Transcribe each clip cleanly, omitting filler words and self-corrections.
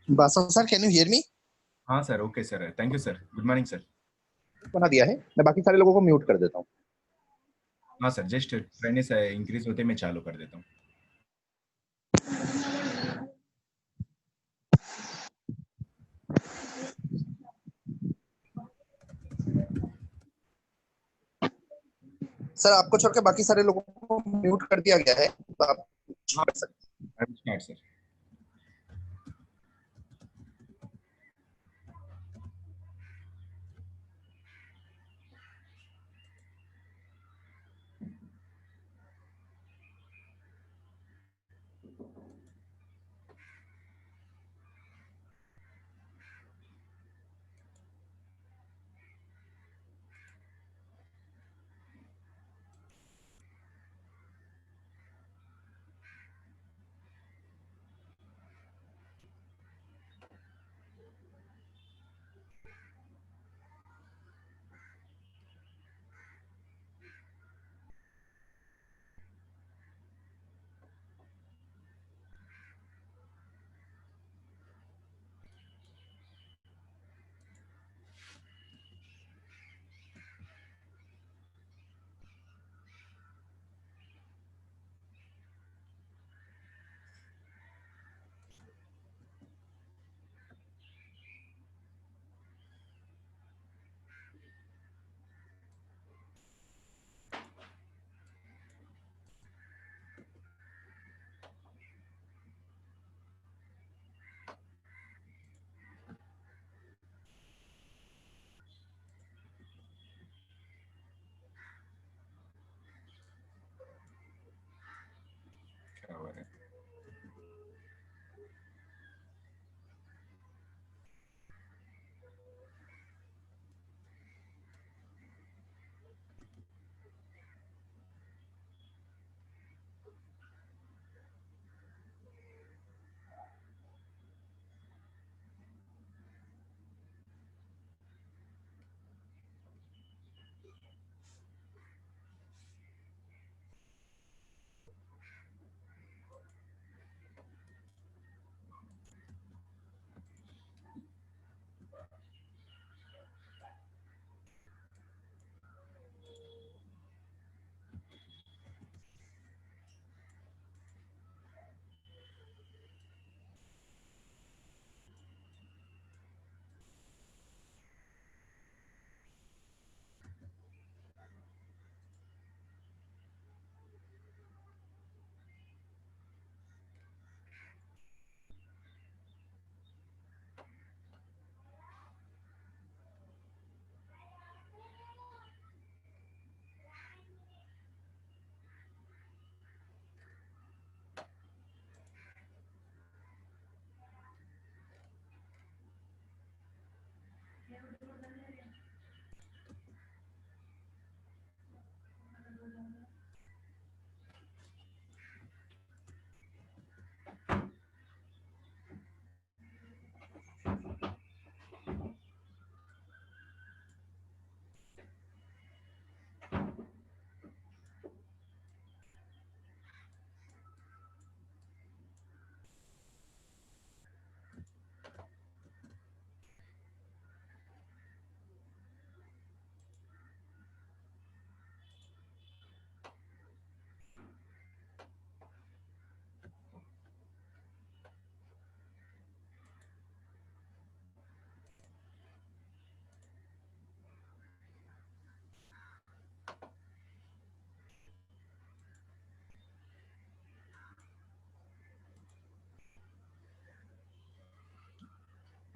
Basan sir, can you hear me? हाँ sir, okay sir, thank you sir, good morning sir. बना दिया है, मैं बाकी सारे लोगों को म्यूट कर देता हूँ। हाँ सर, जस्ट ब्राइटनेस इंक्रीज होते मैं चालू कर देता हूँ। सर आपको छोड़ के बाकी सारे लोगों को म्यूट कर दिया गया है, तो आप कर सकते हैं। Start sir.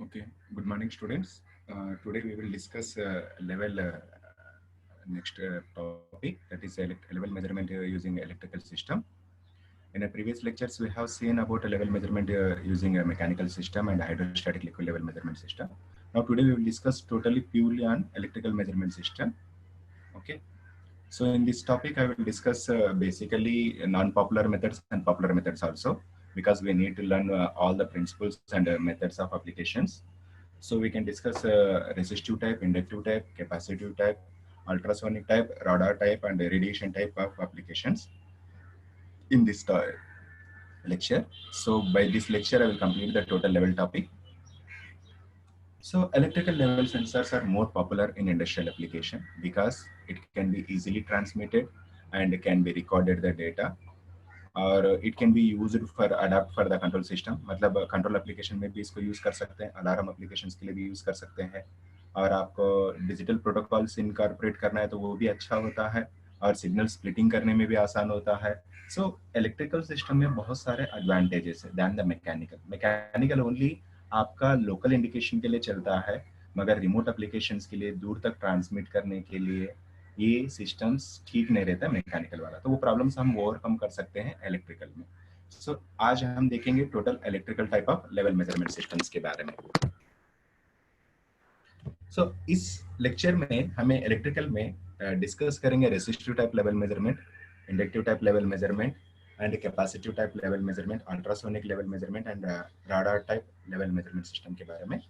Okay, good morning, students. Today we will discuss level next topic, that is level measurement using electrical system. In a previous lectures, we have seen about a level measurement using a mechanical system and hydrostatic liquid level measurement system. Now today we will discuss totally purely on electrical measurement system. Okay. So in this topic, I will discuss basically non-popular methods and popular methods also, because we need to learn all the principles and methods of applications. So we can discuss resistive type, inductive type, capacitive type, ultrasonic type, radar type, and radiation type of applications in this lecture. So by this lecture, I will complete the total level topic. So electrical level sensors are more popular in industrial application because it can be easily transmitted and can be recorded the data, और it can be used for adapt for the control system, मतलब control application में भी इसको use कर सकते हैं, alarm applications के लिए भी यूज कर सकते हैं, और आपको डिजिटल प्रोटोकॉल्स इनकॉर्पोरेट करना है तो वो भी अच्छा होता है, और सिग्नल स्प्लिटिंग करने में भी आसान होता है. सो इलेक्ट्रिकल सिस्टम में बहुत सारे एडवांटेजेस है than the mechanical. Mechanical only आपका लोकल इंडिकेशन के लिए चलता है, मगर रिमोट एप्लीकेशंस के लिए, दूर तक ट्रांसमिट करने के लिए ये सिस्टम्स ठीक नहीं रहता मैकेनिकल वाला, तो वो प्रॉब्लम्स हम ओवरकम कर सकते हैं इलेक्ट्रिकल में. सो आज हम देखेंगे total electrical type of level measurement systems के बारे में. सो इस लेक्चर में हमें इलेक्ट्रिकल में डिस्कस करेंगे resistive type level measurement, inductive type level measurement and capacitive type level measurement, ultrasonic level measurement and radar type level measurement system के बारे में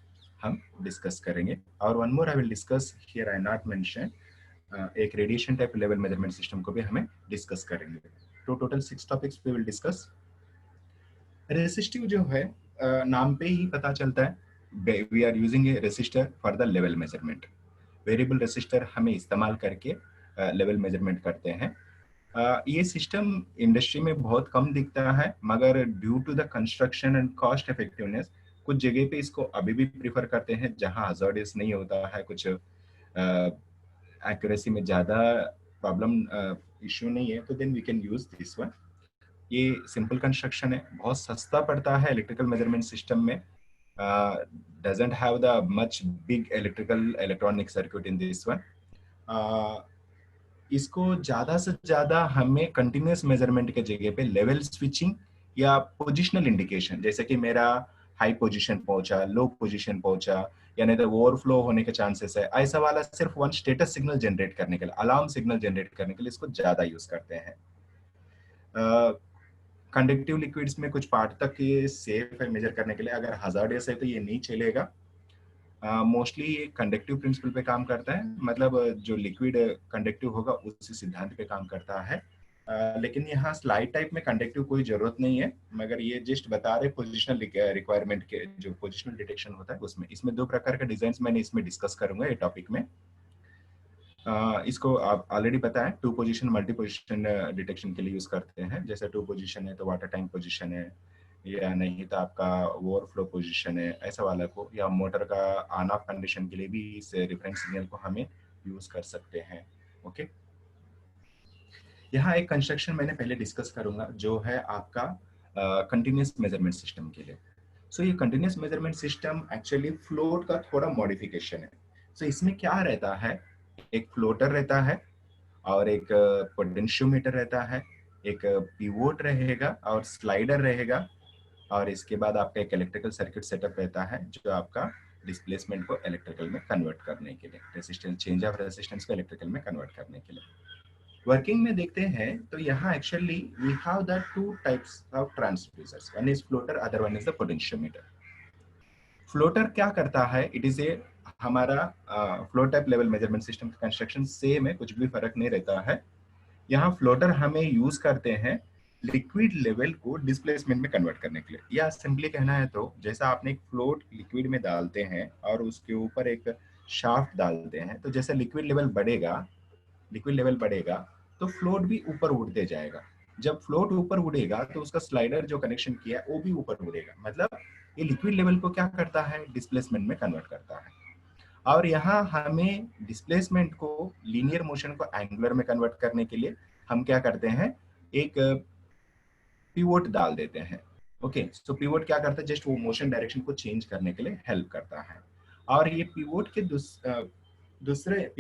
हम डिस्कस करेंगे. और one more I will discuss here, I not mention, एक radiation type level measurement system को भी हमें डिस्कस करेंगे. तो टोटल 6 टॉपिक्स पे विल डिस्कस. रेसिस्टिव जो है नाम पे ही पता चलता है, we are using a resistor for the level measurement. Variable resistor हमें इस्तेमाल करके लेवल मेजरमेंट करते हैं. ये सिस्टम इंडस्ट्री में बहुत कम दिखता है, मगर due to the construction and cost effectiveness कुछ जगह पे इसको अभी भी प्रीफर करते हैं जहां हजार्डस नहीं होता है, कुछ एक्यूरेसी में ज्यादा प्रॉब्लम इश्यू नहीं है, तो then we can use this one. ये सिंपल कंस्ट्रक्शन है, बहुत सस्ता पड़ता है इलेक्ट्रिकल मेजरमेंट सिस्टम में, doesn't have the much big electrical electronic circuit in this one. इसको ज्यादा से ज्यादा हमें कंटिन्यूअस मेजरमेंट के जगह पे लेवल स्विचिंग या पोजिशनल इंडिकेशन, जैसे कि मेरा हाई पोजीशन पहुंचा, लो पोजीशन पहुंचा, या नहीं तो ओवरफ्लो होने के चांसेस है, ऐसा वाला सिर्फ वन स्टेटस सिग्नल जनरेट करने के लिए, अलार्म सिग्नल जनरेट करने के लिए इसको ज्यादा यूज करते हैं. कंडक्टिव लिक्विड्स में कुछ पार्ट तक ये सेफ है मेजर करने के लिए, अगर हजार्डियस है तो ये नहीं चलेगा. मोस्टली ये कंडक्टिव प्रिंसिपल पे काम करता है, मतलब जो लिक्विड कंडक्टिव होगा उसी सिद्धांत पे काम करता है. लेकिन यहाँ स्लाइड टाइप में कंडक्टिव कोई जरूरत नहीं है, मगर ये जस्ट बता रहे पोजिशनल रिक्वायरमेंट के जो पोजिशनल डिटेक्शन होता है उसमें. इसमें 2 प्रकार का डिजाइन मैंने इसमें डिस्कस करूंगा ये टॉपिक में. इसको आप ऑलरेडी पता है, 2 पोजीशन मल्टी पोजीशन डिटेक्शन के लिए यूज करते हैं. जैसे 2 पोजीशन है तो वाटर टैंक पोजीशन है, या नहीं तो आपका ओवरफ्लो पोजीशन है, ऐसा वाला को, या मोटर का ऑन ऑफ कंडीशन के लिए भी इस रेफरेंस सिग्नल को हमें यूज कर सकते हैं. ओके, यहाँ एक कंस्ट्रक्शन मैंने पहले डिस्कस करूंगा जो है आपका कंटिन्यूअस मेजरमेंट सिस्टम के लिए. सो ये continuous measurement system actually float का थोड़ा मॉडिफिकेशन है. सो इसमें क्या रहता है, एक फ्लोटर रहता है और एक पोटेंशियोमीटर रहता है, एक पिवोट रहेगा और स्लाइडर रहेगा, और इसके बाद आपका एक इलेक्ट्रिकल सर्किट सेटअप रहता है जो आपका डिस्प्लेसमेंट को इलेक्ट्रिकल में कन्वर्ट करने के लिए, रेजिस्टेंस, चेंज ऑफ रेजिस्टेंस को इलेक्ट्रिकल में कन्वर्ट करने के लिए. वर्किंग में देखते हैं तो यहाँ actually we have the 2 types of transducers, one is floater, other one is the potentiometer. Floater क्या करता है, इट इज ए, हमारा flow type level measurement system का कंस्ट्रक्शन सेम है, कुछ भी फर्क नहीं रहता है. यहाँ फ्लोटर हमें यूज करते हैं लिक्विड लेवल को डिस्प्लेसमेंट में कन्वर्ट करने के लिए. या सिंपली कहना है तो जैसा आपने एक फ्लोट लिक्विड में डालते हैं और उसके ऊपर एक शाफ्ट डालते हैं, तो जैसे लिक्विड लेवल बढ़ेगा तो फ्लोट भी ऊपर उड़ते जाएगा. जब फ्लोट ऊपर उड़ेगा तो उसका स्लाइडर जो कनेक्शन किया है वो भी ऊपर उड़ेगा, मतलब ये लिक्विड लेवल को क्या करता है, डिस्प्लेसमेंट में कन्वर्ट करता है. और यहाँ हमें डिस्प्लेसमेंट को, लीनियर मोशन को एंगुलर में कन्वर्ट करने के लिए हम क्या करते हैं, एक पिवोट डाल देते हैं. ओके, सो पिवोट क्या करता है, जस्ट वो मोशन डायरेक्शन को चेंज करने के लिए हेल्प करता है। और ये पिवोट के दूसरे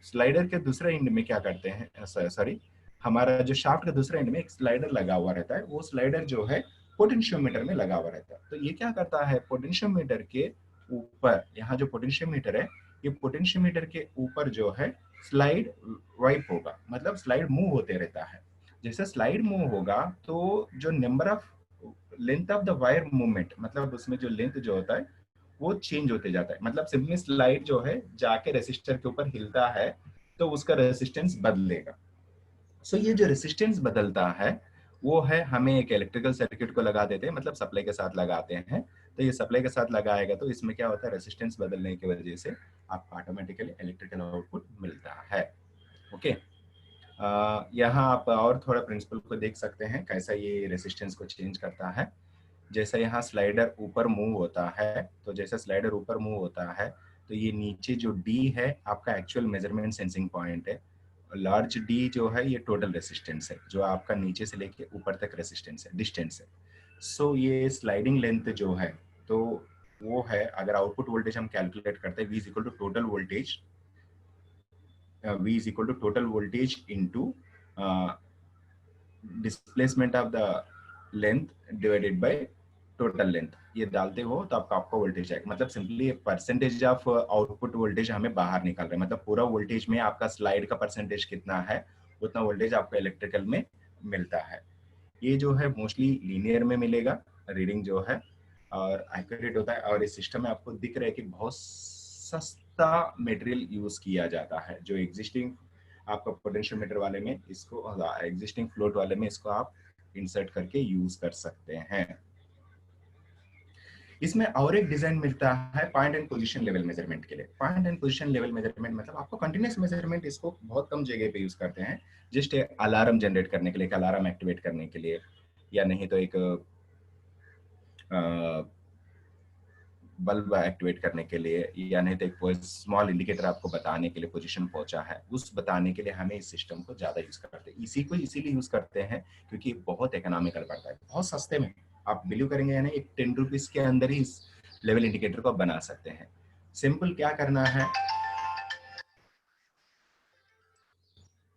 स्लाइडर के दूसरे एंड में क्या करते हैं, सॉरी, हमारा जो शाफ्ट के दूसरे एंड में एक स्लाइडर लगा हुआ रहता है, वो स्लाइडर जो है पोटेंशियोमीटर में लगा हुआ रहता है। तो ये क्या करता है, पोटेंशियोमीटर के ऊपर, यहाँ जो पोटेंशियोमीटर है, ये पोटेंशियोमीटर के ऊपर जो है स्लाइड वाइप होगा, मतलब स्लाइड मूव होते रहता है। जैसे स्लाइड मूव होगा तो जो number of length of the wire movement, मतलब उसमें जो लेंथ जो होता है वो चेंज होते जाता है। मतलब सिंपली स्लाइड जो है जाके रेसिस्टर के ऊपर हिलता है तो उसका रेसिस्टेंस बदलेगा। सो ये जो रेसिस्टेंस बदलता है वो है, हमें एक इलेक्ट्रिकल सर्किट को लगा देते हैं, मतलब सप्लाई के साथ लगाते हैं। तो ये सप्लाई के साथ लगाएगा तो इसमें क्या होता है, रेसिस्टेंस बदलने की वजह से आपको ऑटोमेटिकली इलेक्ट्रिकल आउटपुट मिलता है। ओके, यहाँ आप और थोड़ा प्रिंसिपल को देख सकते हैं कैसा ये रेसिस्टेंस को चेंज करता है। जैसा यहाँ स्लाइडर ऊपर मूव होता है, तो जैसे स्लाइडर ऊपर मूव होता है तो ये नीचे जो डी है आपका एक्चुअल मेजरमेंट सेंसिंग पॉइंट है। लार्ज डी जो है ये टोटल रेसिस्टेंस है, जो आपका नीचे से लेके ऊपर तक रेसिस्टेंस है, डिस्टेंस है। सो ये स्लाइडिंग लेंथ जो है तो वो है, अगर आउटपुट वोल्टेज हम कैलकुलेट करते हैं, V is equal to total voltage, V is equal to total voltage into displacement of the length divided by total length। ये डालते हो तो आपका वोल्टेज आएगा, मतलब simply percentage of output voltage हमें बाहर निकाल रहे हैं, मतलब पूरा वोल्टेज में आपका स्लाइड का परसेंटेज कितना है उतना वोल्टेज आपको इलेक्ट्रिकल में मिलता है। ये जो है मोस्टली लीनियर में मिलेगा रीडिंग जो है, और एक्यूरेट होता है। और इस सिस्टम में आपको दिख रहा है कि बहुत सस्ता मटेरियल यूज किया जाता है, जो एग्जिस्टिंग आपका पोटेंशियोमीटर वाले में इसको, एग्जिस्टिंग फ्लोट वाले में इसको आप इंसर्ट करके यूज कर सकते हैं। इसमें और एक डिजाइन मिलता है point and position level measurement के लिए। Point and position level measurement मतलब आपको कंटीन्यूअस मेजरमेंट इसको बहुत कम जगह पे यूज करते हैं, जस्ट अलार्म जनरेट करने के लिए, एक अलार्म एक्टिवेट करने के लिए, या नहीं तो एक बल्ब एक्टिवेट करने के लिए, या नहीं तो एक स्मॉल इंडिकेटर आपको बताने के लिए पोजीशन पहुंचा है, उस बताने के लिए हमें इस सिस्टम को ज्यादा यूज करते हैं। इसी को इसीलिए यूज करते हैं क्योंकि बहुत इकोनॉमिकल पड़ता है, बहुत सस्ते में। आप बिलीव करेंगे या नहीं, एक 10 रुपीज के अंदर ही इस लेवल इंडिकेटर को बना सकते हैं। सिंपल क्या करना है,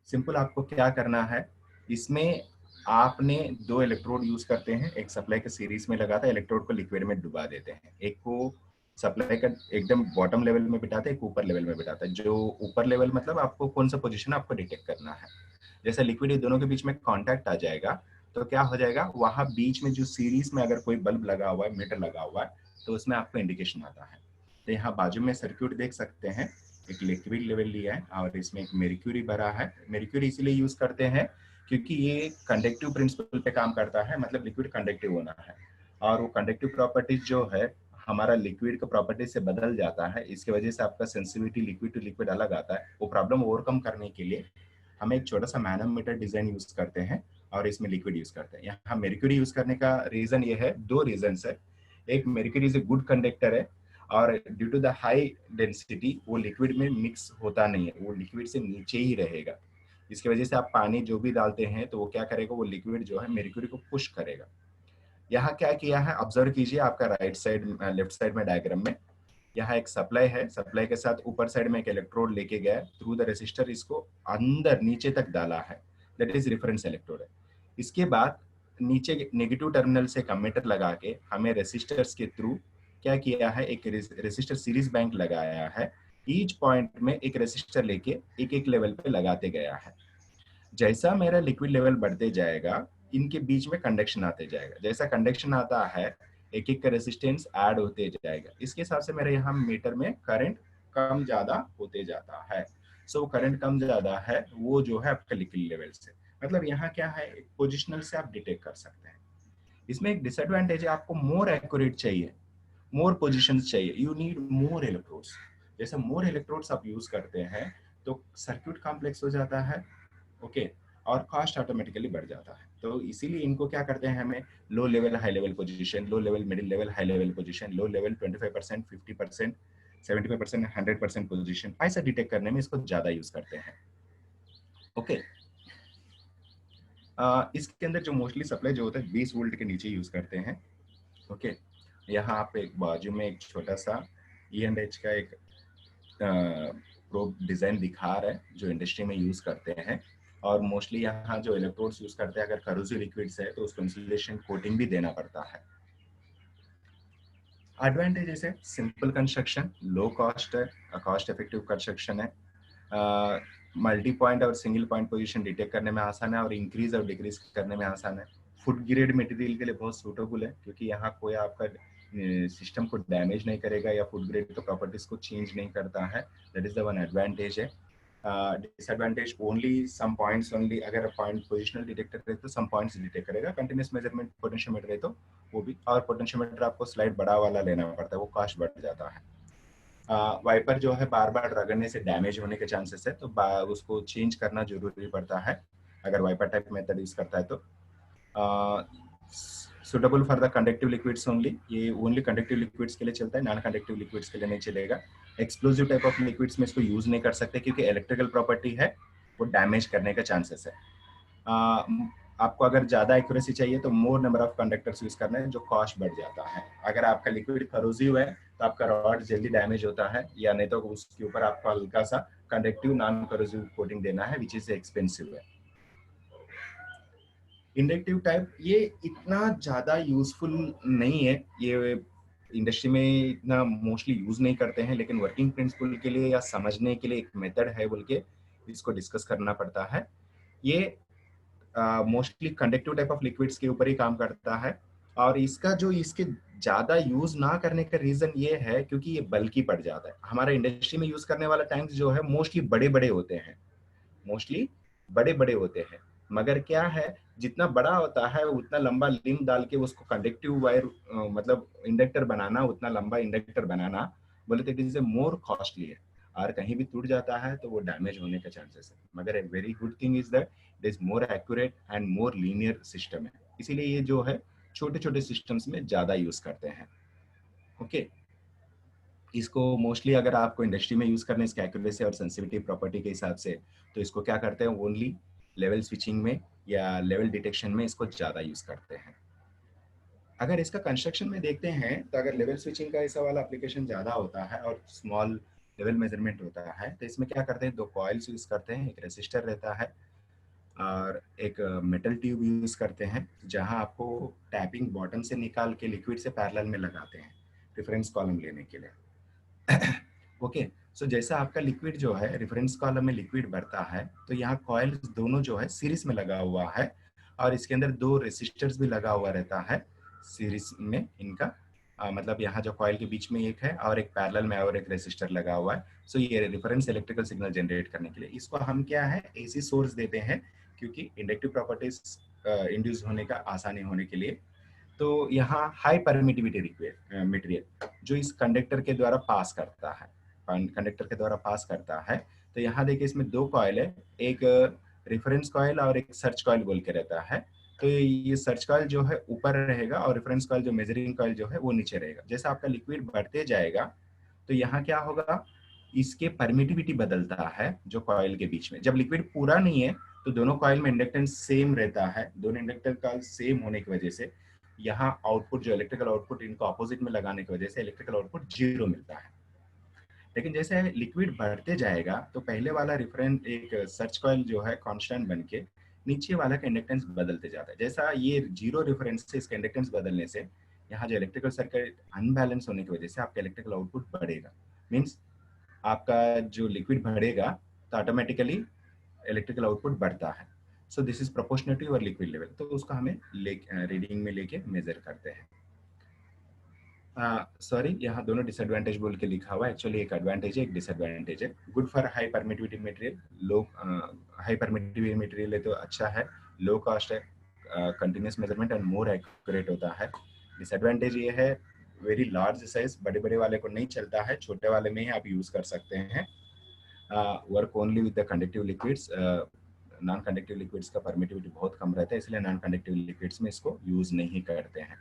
सिंपल आपको क्या करना है, इसमें आपने 2 इलेक्ट्रोड यूज करते हैं, एक सप्लाई के सीरीज में लगाता है, इलेक्ट्रोड को लिक्विड में डुबा देते हैं, एक को सप्लाई का एकदम बॉटम लेवल में बिठाते हैं, एक ऊपर लेवल में बिठाता है। जो ऊपर लेवल मतलब आपको कौन सा पोजीशन आपको डिटेक्ट करना है। जैसे लिक्विड ये दोनों के बीच में कांटेक्ट आ जाएगा तो क्या हो जाएगा, वहां बीच में जो सीरीज में अगर कोई बल्ब लगा हुआ है, मीटर लगा हुआ है, तो उसमें आपको इंडिकेशन आता है। तो यहाँ बाजू में सर्क्यूट देख सकते हैं, एक लिक्विड लेवल लिया है और इसमें एक मेर्क्यूरी भरा है। मेर्क्यूरी इसीलिए यूज करते हैं क्योंकि ये कंडक्टिव प्रिंसिपल पे काम करता है, मतलब लिक्विड कंडक्टिव होना है, और वो कंडक्टिव प्रॉपर्टीज जो है हमारा लिक्विड का प्रॉपर्टीज से बदल जाता है, इसकी वजह से आपका सेंसिटिविटी लिक्विड टू लिक्विड अलग आता है। वो प्रॉब्लम ओवरकम करने के लिए हम एक छोटा सा मैनोमीटर डिजाइन यूज करते हैं और इसमें लिक्विड यूज करते हैं। यहाँ मेर्क्यूरी यूज करने का रीजन ये है, 2 रीजन है। एक, mercury is a good conductor है, और due to the high density वो लिक्विड में मिक्स होता नहीं है, वो लिक्विड से नीचे ही रहेगा। इसकी वजह से आप पानी जो भी डालते हैं तो वो क्या करेगा, वो लिक्विड जो है मेर्क्यूरी को पुश करेगा। यहाँ क्या किया है, ऑब्जर्व कीजिए आपका राइट साइड लेफ्ट साइड में डायग्राम में, यहाँ एक सप्लाई है, सप्लाई के साथ ऊपर साइड में एक इलेक्ट्रोड लेके गया, थ्रू द रेसिस्टर इसको अंदर नीचे तक डाला है, दैट इज रेफरेंस इलेक्ट्रोड है। इसके बाद नीचे नेगेटिव टर्मिनल से कमीटर लगा के हमें रेसिस्टर्स के थ्रू क्या किया है, एक रेसिस्टर सीरीज बैंक लगाया है, ईच पॉइंट में एक रेसिस्टर लेके एक एक लेवल पे लगाते गया है। जैसा मेरा लिक्विड लेवल बढ़ते जाएगा इनके बीच में कंडक्शन आते जाएगा, जैसा कंडक्शन आता है एक एक का रेसिस्टेंस ऐड होते जाएगा, इसके हिसाब से मेरे यहाँ मीटर में करंट कम ज्यादा होते जाता है। सो करंट कम ज्यादा है वो जो है आपका लिक्विड लेवल से, मतलब यहाँ क्या है, पोजिशनल से आप डिटेक्ट कर सकते हैं। इसमें एक डिसएडवांटेज है, आपको मोर एक्यूरेट चाहिए, मोर पोजिशंस चाहिए, यू नीड मोर इलेक्ट्रोड्स। जैसे मोर इलेक्ट्रोड्स आप यूज करते हैं तो सर्क्यूट कॉम्प्लेक्स हो जाता है, ओके, और कॉस्ट ऑटोमेटिकली बढ़ जाता है। तो इसीलिए इनको क्या करते हैं, हमें low level high level position, low level middle level high level position, low level 25%, 50%, 75%, 100% position, ऐसा डिटेक्ट करने में इसको ज्यादा यूज करते हैं। ओके, इसके अंदर जो मोस्टली सप्लाई जो होता है 20 वोल्ट के नीचे यूज करते हैं। ओके, यहाँ आप एक बाजू में एक छोटा सा E&H का एक प्रोब डिजाइन दिखा रहा है जो इंडस्ट्री में यूज करते हैं। और मोस्टली यहाँ जो इलेक्ट्रोड्स यूज करते हैं, अगर करोसिव लिक्विड्स है तो उसको इंसुलेशन कोटिंग भी देना पड़ता है। एडवांटेजेस है सिंपल कंस्ट्रक्शन, लो कॉस्ट है, कॉस्ट इफेक्टिव कंस्ट्रक्शन है, मल्टी पॉइंट और सिंगल पॉइंट पोजीशन डिटेक्ट करने में आसान है और इंक्रीज और डिक्रीज करने में आसान है। फूड ग्रेड मटेरियल के लिए बहुत सूटेबल है क्योंकि यहाँ कोई आपका सिस्टम को डैमेज नहीं करेगा या फूड ग्रेड तो प्रॉपर्टीज को चेंज नहीं करता है। That is the one advantage है। Disadvantage only some points only, अगर पॉइंट पोजिशनल डिटेक्टर है तो सम पॉइंट्स डिटेक्ट करेगा। कंटिन्यूस मेजरमेंट पोटेंशियोमीटर है तो वो भी, और पोटेंशियोमीटर आपको स्लाइड बड़ा वाला लेना पड़ता है, वो कॉस्ट बढ़ जाता है। वाइपर जो है बार बार रगड़ने से डैमेज होने के चांसेस है तो उसको चेंज करना जरूरी पड़ता है अगर वाइपर टाइप मेथड यूज करता है तो। Suitable for the conductive liquids only, ये ओनली कंडक्टिव लिक्विड्स के लिए चलता है, नॉन कंडक्टिव लिक्विड्स के लिए नहीं चलेगा। एक्सप्लोजिव टाइप ऑफ लिक्विड्स में इसको यूज नहीं कर सकते क्योंकि इलेक्ट्रिकल प्रॉपर्टी है, वो डैमेज करने का चांसेस है। आपको अगर ज्यादा एक्यूरेसी चाहिए तो मोर नंबर ऑफ कंडक्टर्स यूज करना है, जो कॉस्ट बढ़ जाता है। अगर आपका लिक्विड करोसिव है तो आपका रॉड जल्दी डैमेज होता है, या नहीं तो उसके ऊपर आपको हल्का सा कंडक्टिव नॉन करोसिव कोटिंग देना है, विच इज एक्सपेंसिव है। इंडक्टिव टाइप ये इतना ज्यादा यूजफुल नहीं है, ये इंडस्ट्री में इतना मोस्टली यूज नहीं करते हैं, लेकिन वर्किंग प्रिंसिपल के लिए या समझने के लिए एक मेथड है बोल के इसको डिस्कस करना पड़ता है। ये mostly conductive type of liquids के ऊपर ही काम करता है, और इसका जो इसके ज्यादा यूज ना करने का रीजन ये है क्योंकि ये बल्कि पड़ जाता है। हमारा इंडस्ट्री में यूज करने वाला टैंक्स जो है मोस्टली बड़े बड़े होते हैं, मोस्टली बड़े बड़े होते हैं, मगर क्या है जितना बड़ा होता है उतना लंबा लिम डाल के उसको कंडक्टिव वायर मतलब इंडक्टर बनाना, उतना लंबा इंडक्टर बनाना बोले तो it is A more costly है, और कहीं भी टूट जाता है तो वो डैमेज होने का चांसेस है। मगर a very good thing is that it is more accurate and more linear system है, इसीलिए ये जो है छोटे छोटे सिस्टम्स में ज्यादा यूज करते हैं। ओके, इसको मोस्टली अगर आपको इंडस्ट्री में यूज करना है इसके एक्यूरेसी और सेंसिटिविटी प्रॉपर्टी के हिसाब से, तो इसको क्या करते हैं ओनली लेवल स्विचिंग में या लेवल डिटेक्शन में इसको ज्यादा यूज करते हैं। अगर इसका कंस्ट्रक्शन में देखते हैं तो अगर लेवल स्विचिंग का ऐसा वाला एप्लीकेशन ज्यादा होता है और स्मॉल लेवल मेजरमेंट होता है, तो इसमें क्या करते हैं, दो कॉइल्स यूज करते हैं, एक रेसिस्टर रहता है और एक मेटल ट्यूब यूज करते हैं, जहां आपको टैपिंग बॉटम से निकाल के लिक्विड से पैरेलल में लगाते हैं रेफरेंस कॉलम लेने के लिए। ओके, सो जैसा आपका लिक्विड जो है रेफरेंस कॉलम में लिक्विड भरता है, तो यहाँ कॉइल्स दोनों जो है सीरीज में लगा हुआ है, और इसके अंदर दो रेसिस्टर्स भी लगा हुआ रहता है सीरीज में इनका। मतलब यहाँ जो कॉइल के बीच में एक है और एक पैरेलल में और एक रेसिस्टर लगा हुआ है। सो ये रेफरेंस इलेक्ट्रिकल सिग्नल जनरेट करने के लिए इसको हम क्या है एसी सोर्स देते हैं, क्योंकि इंडक्टिव प्रॉपर्टीज इंड्यूस होने का आसानी होने के लिए। तो यहाँ हाई परमिटिविटी मटेरियल जो इस कंडक्टर के द्वारा पास करता है, कंडक्टर के द्वारा पास करता है, तो यहाँ देखिए इसमें दो कॉइल है, एक रेफरेंस कॉइल और एक सर्च कॉइल बोल के रहता है। तो ये सर्च कॉइल जो है ऊपर रहेगा और रेफरेंस कॉइल जो मेजरिंग कॉइल जो है वो नीचे रहेगा। जैसा आपका लिक्विड बढ़ते जाएगा तो यहाँ क्या होगा, इसके परमिटिविटी बदलता है जो कॉइल के बीच में। जब लिक्विड पूरा नहीं है तो दोनों कॉइल में इंडक्टेंस सेम रहता है, दोनों इंडक्टर का सेम होने की वजह से यहाँ आउटपुट जो इलेक्ट्रिकल आउटपुट इनको ऑपोजिट में लगाने की वजह से इलेक्ट्रिकल आउटपुट 0 मिलता है। लेकिन जैसे लिक्विड बढ़ते जाएगा तो पहले वाला रिफरेंस एक सर्च कॉइल जो है कांस्टेंट बन के नीचे वाला का इंडक्टेंस बदलते जाता है। जैसा ये 0 रेफरेंस से इसका इंडक्टेंस बदलने से यहाँ जो इलेक्ट्रिकल सर्किट अनबैलेंस होने की वजह से आपका इलेक्ट्रिकल आउटपुट बढ़ेगा, मीन्स आपका जो लिक्विड बढ़ेगा तो ऑटोमेटिकली इलेक्ट्रिकल आउटपुट बढ़ता है। So this is proportional to your liquid level, तो उसको हमें रीडिंग में लेके मेजर करते हैं। सॉरी, यहाँ दोनों डिसएडवांटेज बोल के लिखा हुआ है, एक्चुअली एक एडवांटेज है एक डिसएडवांटेज है। Good for high permittivity material, low high permittivity material है तो अच्छा है, लो कॉस्ट है, continuous measurement and more accurate होता है। डिसएडवांटेज ये है वेरी लार्ज साइज, बड़े बड़े वाले को नहीं चलता है, छोटे वाले में ही आप यूज कर सकते हैं। Work only with the conductive liquids, non conductive liquids का परमिटिविटी बहुत कम रहता है, इसलिए नॉन कंडक्टिव लिक्विड्स में इसको यूज नहीं करते हैं।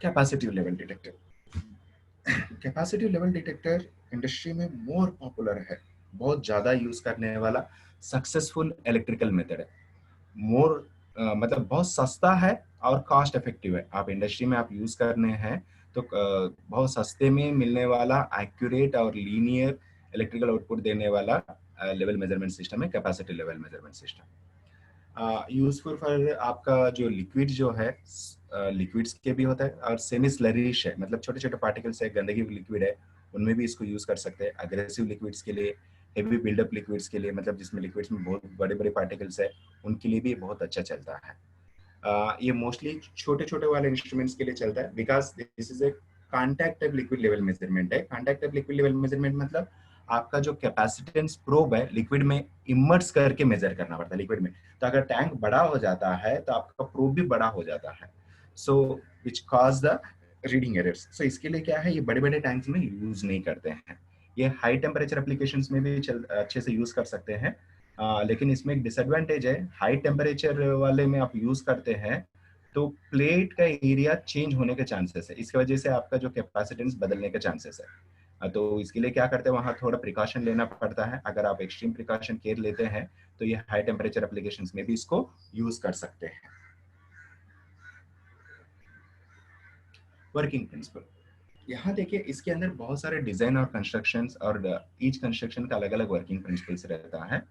Capacitive level detector, capacitive level detector industry में मोर पॉपुलर है, बहुत ज्यादा यूज करने वाला सक्सेसफुल इलेक्ट्रिकल मेथड है। मोर मतलब बहुत सस्ता है और कॉस्ट इफेक्टिव है। आप इंडस्ट्री में आप यूज करने हैं तो बहुत सस्ते में मिलने वाला एक्यूरेट और लीनियर इलेक्ट्रिकल आउटपुट देने वाला लेवल मेजरमेंट सिस्टम है capacity level measurement system. Useful for आपका जो लिक्विड जो है, लिक्विड्स के भी होता है और सेमी स्लरिश है, मतलब छोटे छोटे पार्टिकल्स है, गंदगी लिक्विड है, उनमें भी इसको यूज कर सकते हैं। अग्रेसिव लिक्विड्स के लिए, हेवी बिल्डअप लिक्विड्स के लिए, मतलब जिसमें लिक्विड्स में बहुत बड़े बड़े पार्टिकल्स है, उनके लिए भी बहुत अच्छा चलता है। ये मोस्टली छोटे छोटे वाले इंस्ट्रूमेंट्स के लिए चलता है because this is a contact type liquid level measurement है। Contact type liquid level measurement मतलब आपका जो कैपेसिटेंस प्रोब है लिक्विड में इमर्स करके मेजर करना पड़ता है लिक्विड में। तो अगर टैंक बड़ा हो जाता है तो आपका प्रोब भी बड़ा हो जाता है, so which cause the reading errors. So इसके लिए क्या है, ये बड़े बड़े टैंक्स में यूज नहीं करते हैं। ये हाई टेम्परेचर एप्लीकेशंस में भी अच्छे से यूज कर सकते हैं। लेकिन इसमें एक डिसएडवांटेज है, हाई टेम्परेचर वाले में आप यूज करते हैं तो प्लेट का एरिया चेंज होने के चांसेस है, इसकी वजह से आपका जो कैपेसिटेंस बदलने के चांसेस है। तो इसके लिए क्या करते हैं, वहां थोड़ा प्रिकॉशन लेना पड़ता है। अगर आप एक्सट्रीम प्रिकॉशन केयर लेते हैं तो ये हाई टेम्परेचर एप्लीकेशंस में भी इसको यूज कर सकते हैं। वर्किंग प्रिंसिपल, यहाँ देखिए इसके अंदर बहुत सारे डिजाइन और कंस्ट्रक्शन और ईच कंस्ट्रक्शन का अलग अलग वर्किंग प्रिंसिपल्स रहता है।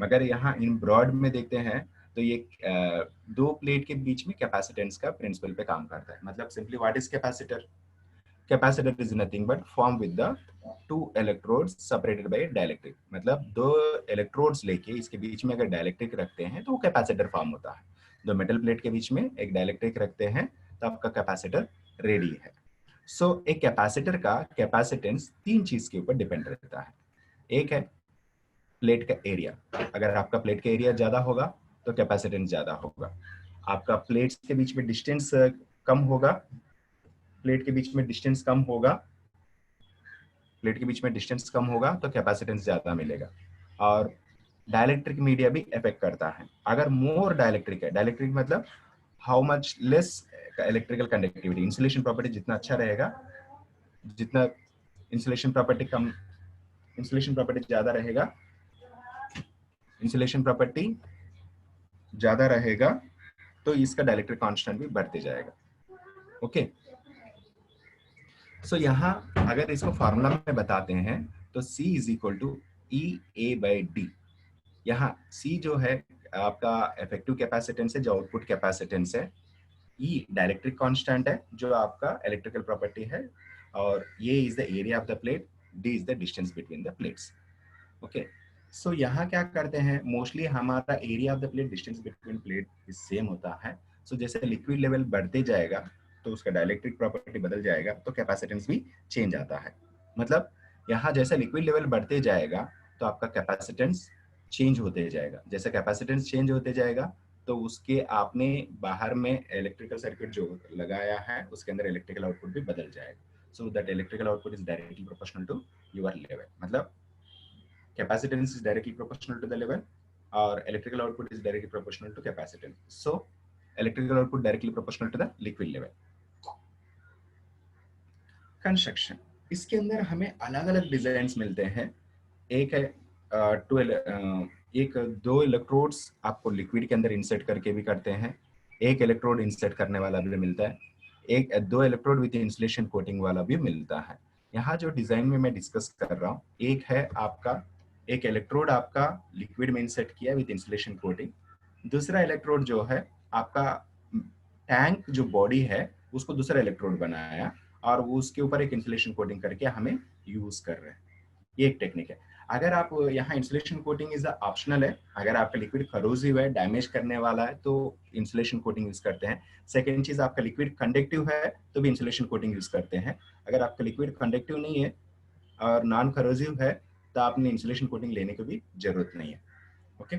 मगर यहाँ इन ब्रॉड में देखते हैं तो ये दो प्लेट के बीच में कैपेसिटेंस का प्रिंसिपल पे काम करता है। मतलब simply what is capacitor? Capacitor is nothing but form with the two electrodes separated by dielectric. मतलब दो इलेक्ट्रोड्स लेके इसके बीच में अगर डाइलेक्ट्रिक रखते हैं तो वो कैपेसिटर फॉर्म होता है। दो मेटल प्लेट के बीच में एक डाइलेक्ट्रिक रखते हैं तो आपका कैपेसिटर रेडी है। सो एक कैपेसिटर का कैपेसिटेंस तीन चीज के ऊपर डिपेंड रहता है। एक है प्लेट का एरिया, अगर आपका प्लेट का एरिया ज्यादा होगा तो कैपेसिटेंस ज्यादा होगा। आपका प्लेट्स के बीच में डिस्टेंस कम होगा, प्लेट के बीच में डिस्टेंस कम होगा, प्लेट के बीच में डिस्टेंस कम होगा तो कैपेसिटेंस ज्यादा मिलेगा। और डाइलेक्ट्रिक मीडिया भी इफेक्ट करता है। अगर मोर डाइलेक्ट्रिक है, डाइलेक्ट्रिक मतलब how much less electrical conductivity, insulation property जितना अच्छा रहेगा, जितना इंसुलेशन प्रॉपर्टी कम, इंसुलेशन प्रॉपर्टी ज्यादा रहेगा, इंसुलेशन प्रॉपर्टी ज्यादा रहेगा तो इसका डाइलेक्ट्रिक कांस्टेंट भी बढ़ते जाएगा। ओके, सो यहाँ अगर इसको फॉर्मूला में बताते हैं तो C is equal to E A by D. यहाँ C जो है आपका इफेक्टिव कैपेसिटेंस है, जो आउटपुट कैपेसिटेंस है, ई डाइलेक्ट्रिक कांस्टेंट है जो आपका इलेक्ट्रिकल प्रॉपर्टी है, और ये is the area of the plate, D is the distance between the plates. Okay, so यहाँ क्या करते हैं, मोस्टली हमारा area of the plate distance between plate same होता है। सो जैसे लिक्विड लेवल बढ़ते जाएगा तो उसका डाइलेक्ट्रिक प्रॉपर्टी बदल जाएगा तो कैपेसिटेंस भी चेंज आता है। मतलब यहाँ जैसे लिक्विड लेवल बढ़ते जाएगा तो आपका कैपेसिटेंस चेंज होते जाएगा। जैसे कैपेसिटेंस चेंज होते जाएगा तो उसके आपने बाहर में इलेक्ट्रिकल सर्किट जो लगाया है उसके अंदर इलेक्ट्रिकल आउटपुट भी बदल जाएगा। So that electrical output is directly proportional to your level. मतलब capacitance is directly proportional to the level or electrical output is directly proportional to capacitance. So electrical output directly proportional to the liquid level. Construction, इसके अंदर हमें अलग अलग design मिलते हैं। एक है एक दो इलेक्ट्रोड्स आपको लिक्विड के अंदर इंसर्ट करके भी करते हैं, एक इलेक्ट्रोड इंसर्ट करने वाला भी मिलता है, एक दो इलेक्ट्रोड विद इंसुलेशन कोटिंग वाला भी मिलता है। यहाँ जो डिजाइन में मैं डिस्कस कर रहा हूँ, एक है आपका एक इलेक्ट्रोड आपका लिक्विड में इंसर्ट किया विद इंसुलेशन कोटिंग, दूसरा इलेक्ट्रोड जो है आपका टैंक जो बॉडी है उसको दूसरा इलेक्ट्रोड बनाया और वो उसके ऊपर एक इंसुलेशन कोटिंग करके हमें यूज कर रहे हैं। ये एक टेक्निक है। अगर आप यहाँ इंसुलेशन कोटिंग इज ऑप्शनल है, अगर आपका लिक्विड करोसिव है, डैमेज करने वाला है तो इंसुलेशन कोटिंग यूज करते हैं। सेकेंड चीज, आपका लिक्विड कंडक्टिव है तो भी इंसुलेशन कोटिंग यूज करते हैं। अगर आपका लिक्विड कंडक्टिव नहीं है और नॉन करोसिव है तो आपने इंसुलेशन कोटिंग लेने की भी जरूरत नहीं है। ओके,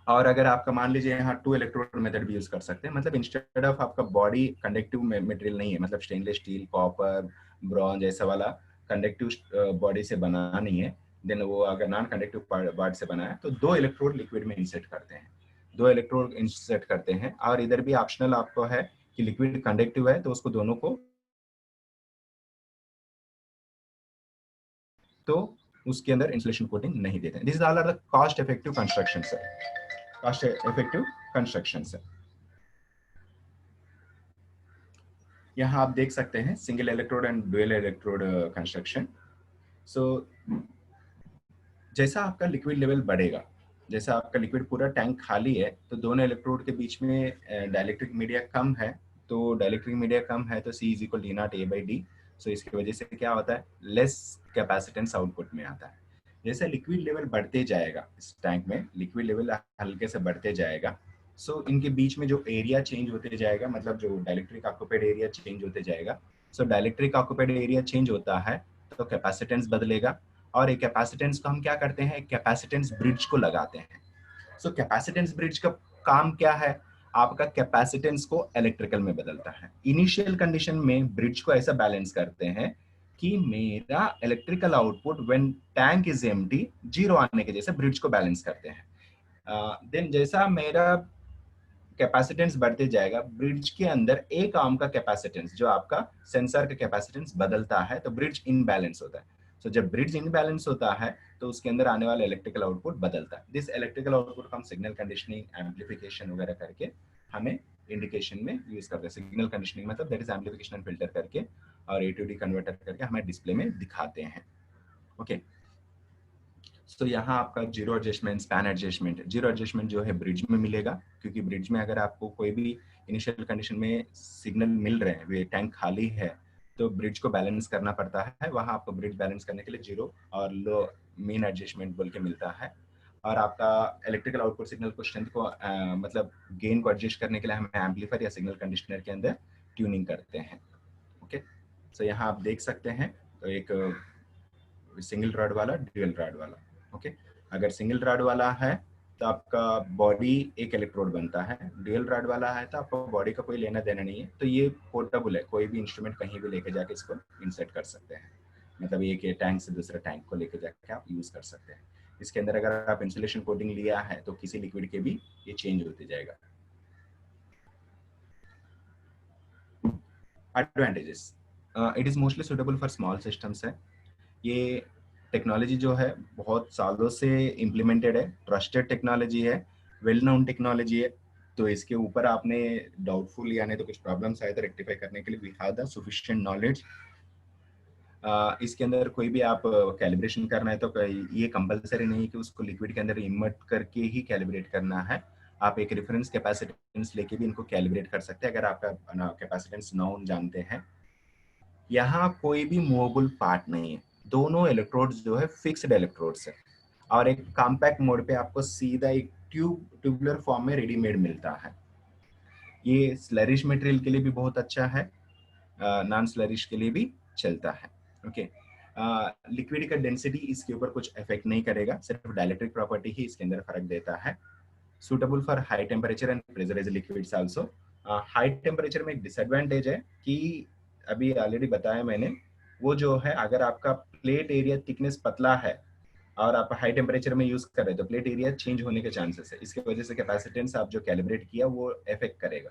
और अगर आपका मान लीजिए यहाँ टू इलेक्ट्रोड मेथड भी यूज कर सकते हैं, मतलब इंस्टेड ऑफ आपका बॉडी कंडक्टिव मटेरियल नहीं है, मतलब स्टेनलेस स्टील, कॉपर, ब्रॉन्ज ऐसा वाला कंडक्टिव बॉडी से बना नहीं है, देन वो अगर नॉन कंडक्टिव बॉडी से बना है तो दो इलेक्ट्रोड लिक्विड में इंसर्ट करते हैं, दो इलेक्ट्रोड इंसर्ट करते हैं। और इधर भी ऑप्शनल आपको है कि लिक्विड कंडक्टिव है तो उसको दोनों को, तो उसके अंदर इंसुलेशन कोटिंग नहीं देते हैं। This is all are the cost effective construction है। कॉस्ट इफेक्टिव कंस्ट्रक्शन है। यहाँ आप देख सकते हैं single electrode and dual electrode construction. So जैसा आपका लिक्विड लेवल बढ़ेगा, जैसा आपका लिक्विड पूरा टैंक खाली है तो दोनों इलेक्ट्रोड के बीच में डाइलेक्ट्रिक मीडिया कम है, तो डाइलेक्ट्रिक मीडिया कम है तो C is equal D naught A by D. So इसकी वजह से क्या होता है, लेस कैपेसिटेंस आउटपुट में आता है। जैसे लिक्विड लेवल बढ़ते जाएगा, इस टैंक में लिक्विड लेवल हल्के से बढ़ते जाएगा, सो इनके बीच में जो एरिया चेंज होते जाएगा, मतलब जो डाइलेक्ट्रिक ऑक्यूपाइड एरिया चेंज होते जाएगा। सो डाइलेक्ट्रिक ऑक्यूपाइड एरिया चेंज होता है तो कैपेसिटेंस बदलेगा, और एक कैपेसिटेंस को हम क्या करते हैं, कैपेसिटेंस ब्रिज को लगाते हैं। सो कैपेसिटेंस ब्रिज का काम क्या है, आपका कैपेसिटेंस को इलेक्ट्रिकल में बदलता है। इनिशियल कंडीशन में ब्रिज को ऐसा बैलेंस करते हैं कि मेरा electrical output when tank is empty zero आने के जैसे ब्रिज को बैलेंस करते हैं। देन जैसा मेरा कैपेसिटेंस बढ़ते जाएगा, ब्रिज के अंदर एक आर्म का कैपेसिटेंस, जो आपका सेंसर का कैपेसिटेंस बदलता है तो ब्रिज इनबैलेंस होता है। सो जब ब्रिज इनबैलेंस होता है तो उसके अंदर आने वाला इलेक्ट्रिकल आउटपुट बदलता है। दिस इलेक्ट्रिकल आउटपुट हम सिग्नल कंडीशनिंग, एम्पलीफिकेशन वगैरह करके हमें इंडिकेशन में यूज करते हैं। सिग्नल कंडीशनिंग मतलब दैट इज एम्पलीफिकेशन फिल्टर करके और ए टू डी कन्वर्टर करके हमें डिस्प्ले में दिखाते हैं। ओके, तो यहाँ आपका zero adjustment, span adjustment. Zero adjustment जो है ब्रिज में मिलेगा, क्योंकि ब्रिज में अगर आपको कोई भी इनिशियल कंडीशन में सिग्नल मिल रहे हैं, वे टैंक खाली है, तो ब्रिज को बैलेंस करना पड़ता है। वहाँ आपको ब्रिज बैलेंस करने के लिए जीरो और लो मीन एडजस्टमेंट बोल के मिलता है। और आपका इलेक्ट्रिकल आउटपुट सिग्नल को स्ट्रेंथ को मतलब गेन को एडजस्ट करने के लिए हम एम्पलीफायर या सिग्नल कंडीशनर के अंदर ट्यूनिंग करते हैं। ओके, सो यहाँ आप देख सकते हैं तो एक सिंगल रॉड वाला, ड्यूअल रॉड वाला। ओके, अगर सिंगल रॉड वाला है तो आपका बॉडी एक इलेक्ट्रोड बनता है, ड्यूअल रॉड वाला है तो आपको बॉडी का कोई लेना देना नहीं है। तो ये पोर्टेबल है, कोई भी इंस्ट्रूमेंट कहीं भी लेके जाके इसको इंसर्ट कर सकते हैं, मतलब एक टैंक से दूसरे टैंक को लेके जाके आप यूज कर सकते हैं। इसके अंदर अगर आप इंसुलेशन कोटिंग लिया है तो किसी लिक्विड के भी ये चेंज होते जाएगा। Advantages, it is mostly suitable for small systems है। ये टेक्नोलॉजी जो है बहुत सालों से इम्प्लीमेंटेड है, ट्रस्टेड टेक्नोलॉजी है, वेल नोन टेक्नोलॉजी है। तो इसके ऊपर आपने डाउटफुल यानी तो कुछ प्रॉब्लम्स आए तो रेक्टिफाई करने के लिए we have the sufficient knowledge. इसके अंदर कोई भी आप कैलिब्रेशन करना है तो ये कंपलसरी नहीं कि उसको लिक्विड के अंदर इमर्ट करके ही कैलिब्रेट करना है। आप एक रेफरेंस कैपेसिटेंस लेके भी इनको कैलिब्रेट कर सकते हैं अगर आपका कैपेसिटेंस नोन जानते हैं। यहाँ कोई भी मूवेबल पार्ट नहीं है, दोनों इलेक्ट्रोड्स जो है फिक्स्ड इलेक्ट्रोड्स है, और एक कॉम्पैक्ट मोड पे आपको सीधा एक ट्यूबुलर फॉर्म में रेडीमेड मिलता है। ये स्लरिश मटेरियल के लिए भी बहुत अच्छा है, नॉन स्लरिश के लिए भी चलता है। ओके, लिक्विड का डेंसिटी इसके ऊपर कुछ इफेक्ट नहीं करेगा, सिर्फ डाइलेक्ट्रिक प्रॉपर्टी ही इसके अंदर फर्क देता है। Suitable for high temperature and pressurised liquids also. High temperature में एक डिसएडवांटेज है कि अभी ऑलरेडी बताया मैंने, वो जो है अगर आपका प्लेट एरिया थिकनेस पतला है और आप हाई टेम्परेचर में यूज कर रहे हैं तो प्लेट एरिया चेंज होने के चांसेस है, इसकी वजह से कैपेसिटेंस आप जो कैलिब्रेट किया वो इफेक्ट करेगा।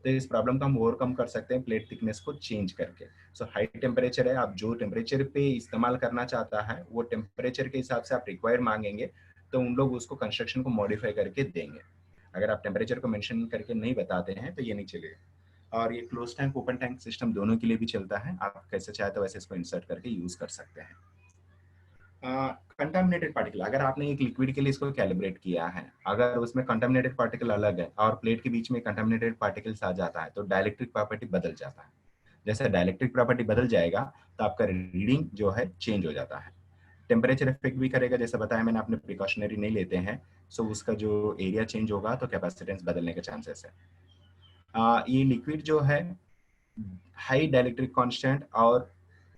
तो इस प्रॉब्लम को हम ओवरकम कर सकते हैं प्लेट थिकनेस को चेंज करके। सो हाई टेम्परेचर है, आप जो टेम्परेचर पे इस्तेमाल करना चाहता है वो टेम्परेचर के हिसाब से आप रिक्वायर मांगेंगे तो उन लोग उसको कंस्ट्रक्शन को मॉडिफाई करके देंगे। अगर आप टेम्परेचर को मेंशन करके नहीं बताते हैं तो ये नहीं चलेगा। और ये close tank open tank system दोनों के लिए भी चलता है, आप कैसे चाहे तो वैसे इसको इंसर्ट करके यूज कर सकते हैं। कंटामिनेटेड पार्टिकल, अगर आपने एक लिक्विड के लिए इसको कैलिब्रेट किया है, अगर उसमें कंटामिनेटेड पार्टिकल अलग है और प्लेट के बीच में कंटामिनेटेड पार्टिकल्स आ जाता है तो डाइलेक्ट्रिक प्रॉपर्टी बदल जाता है। जैसे डाइलेक्ट्रिक प्रॉपर्टी बदल जाएगा तो आपका रीडिंग जो है चेंज हो जाता है। टेम्परेचर इफेक्ट भी करेगा, जैसे बताया मैंने, आपने प्रिकॉशनरी नहीं लेते हैं सो उसका जो एरिया चेंज होगा तो कैपेसिटेंस बदलने के चांसेस है। ये लिक्विड जो है हाई डाइलेक्ट्रिक कांस्टेंट और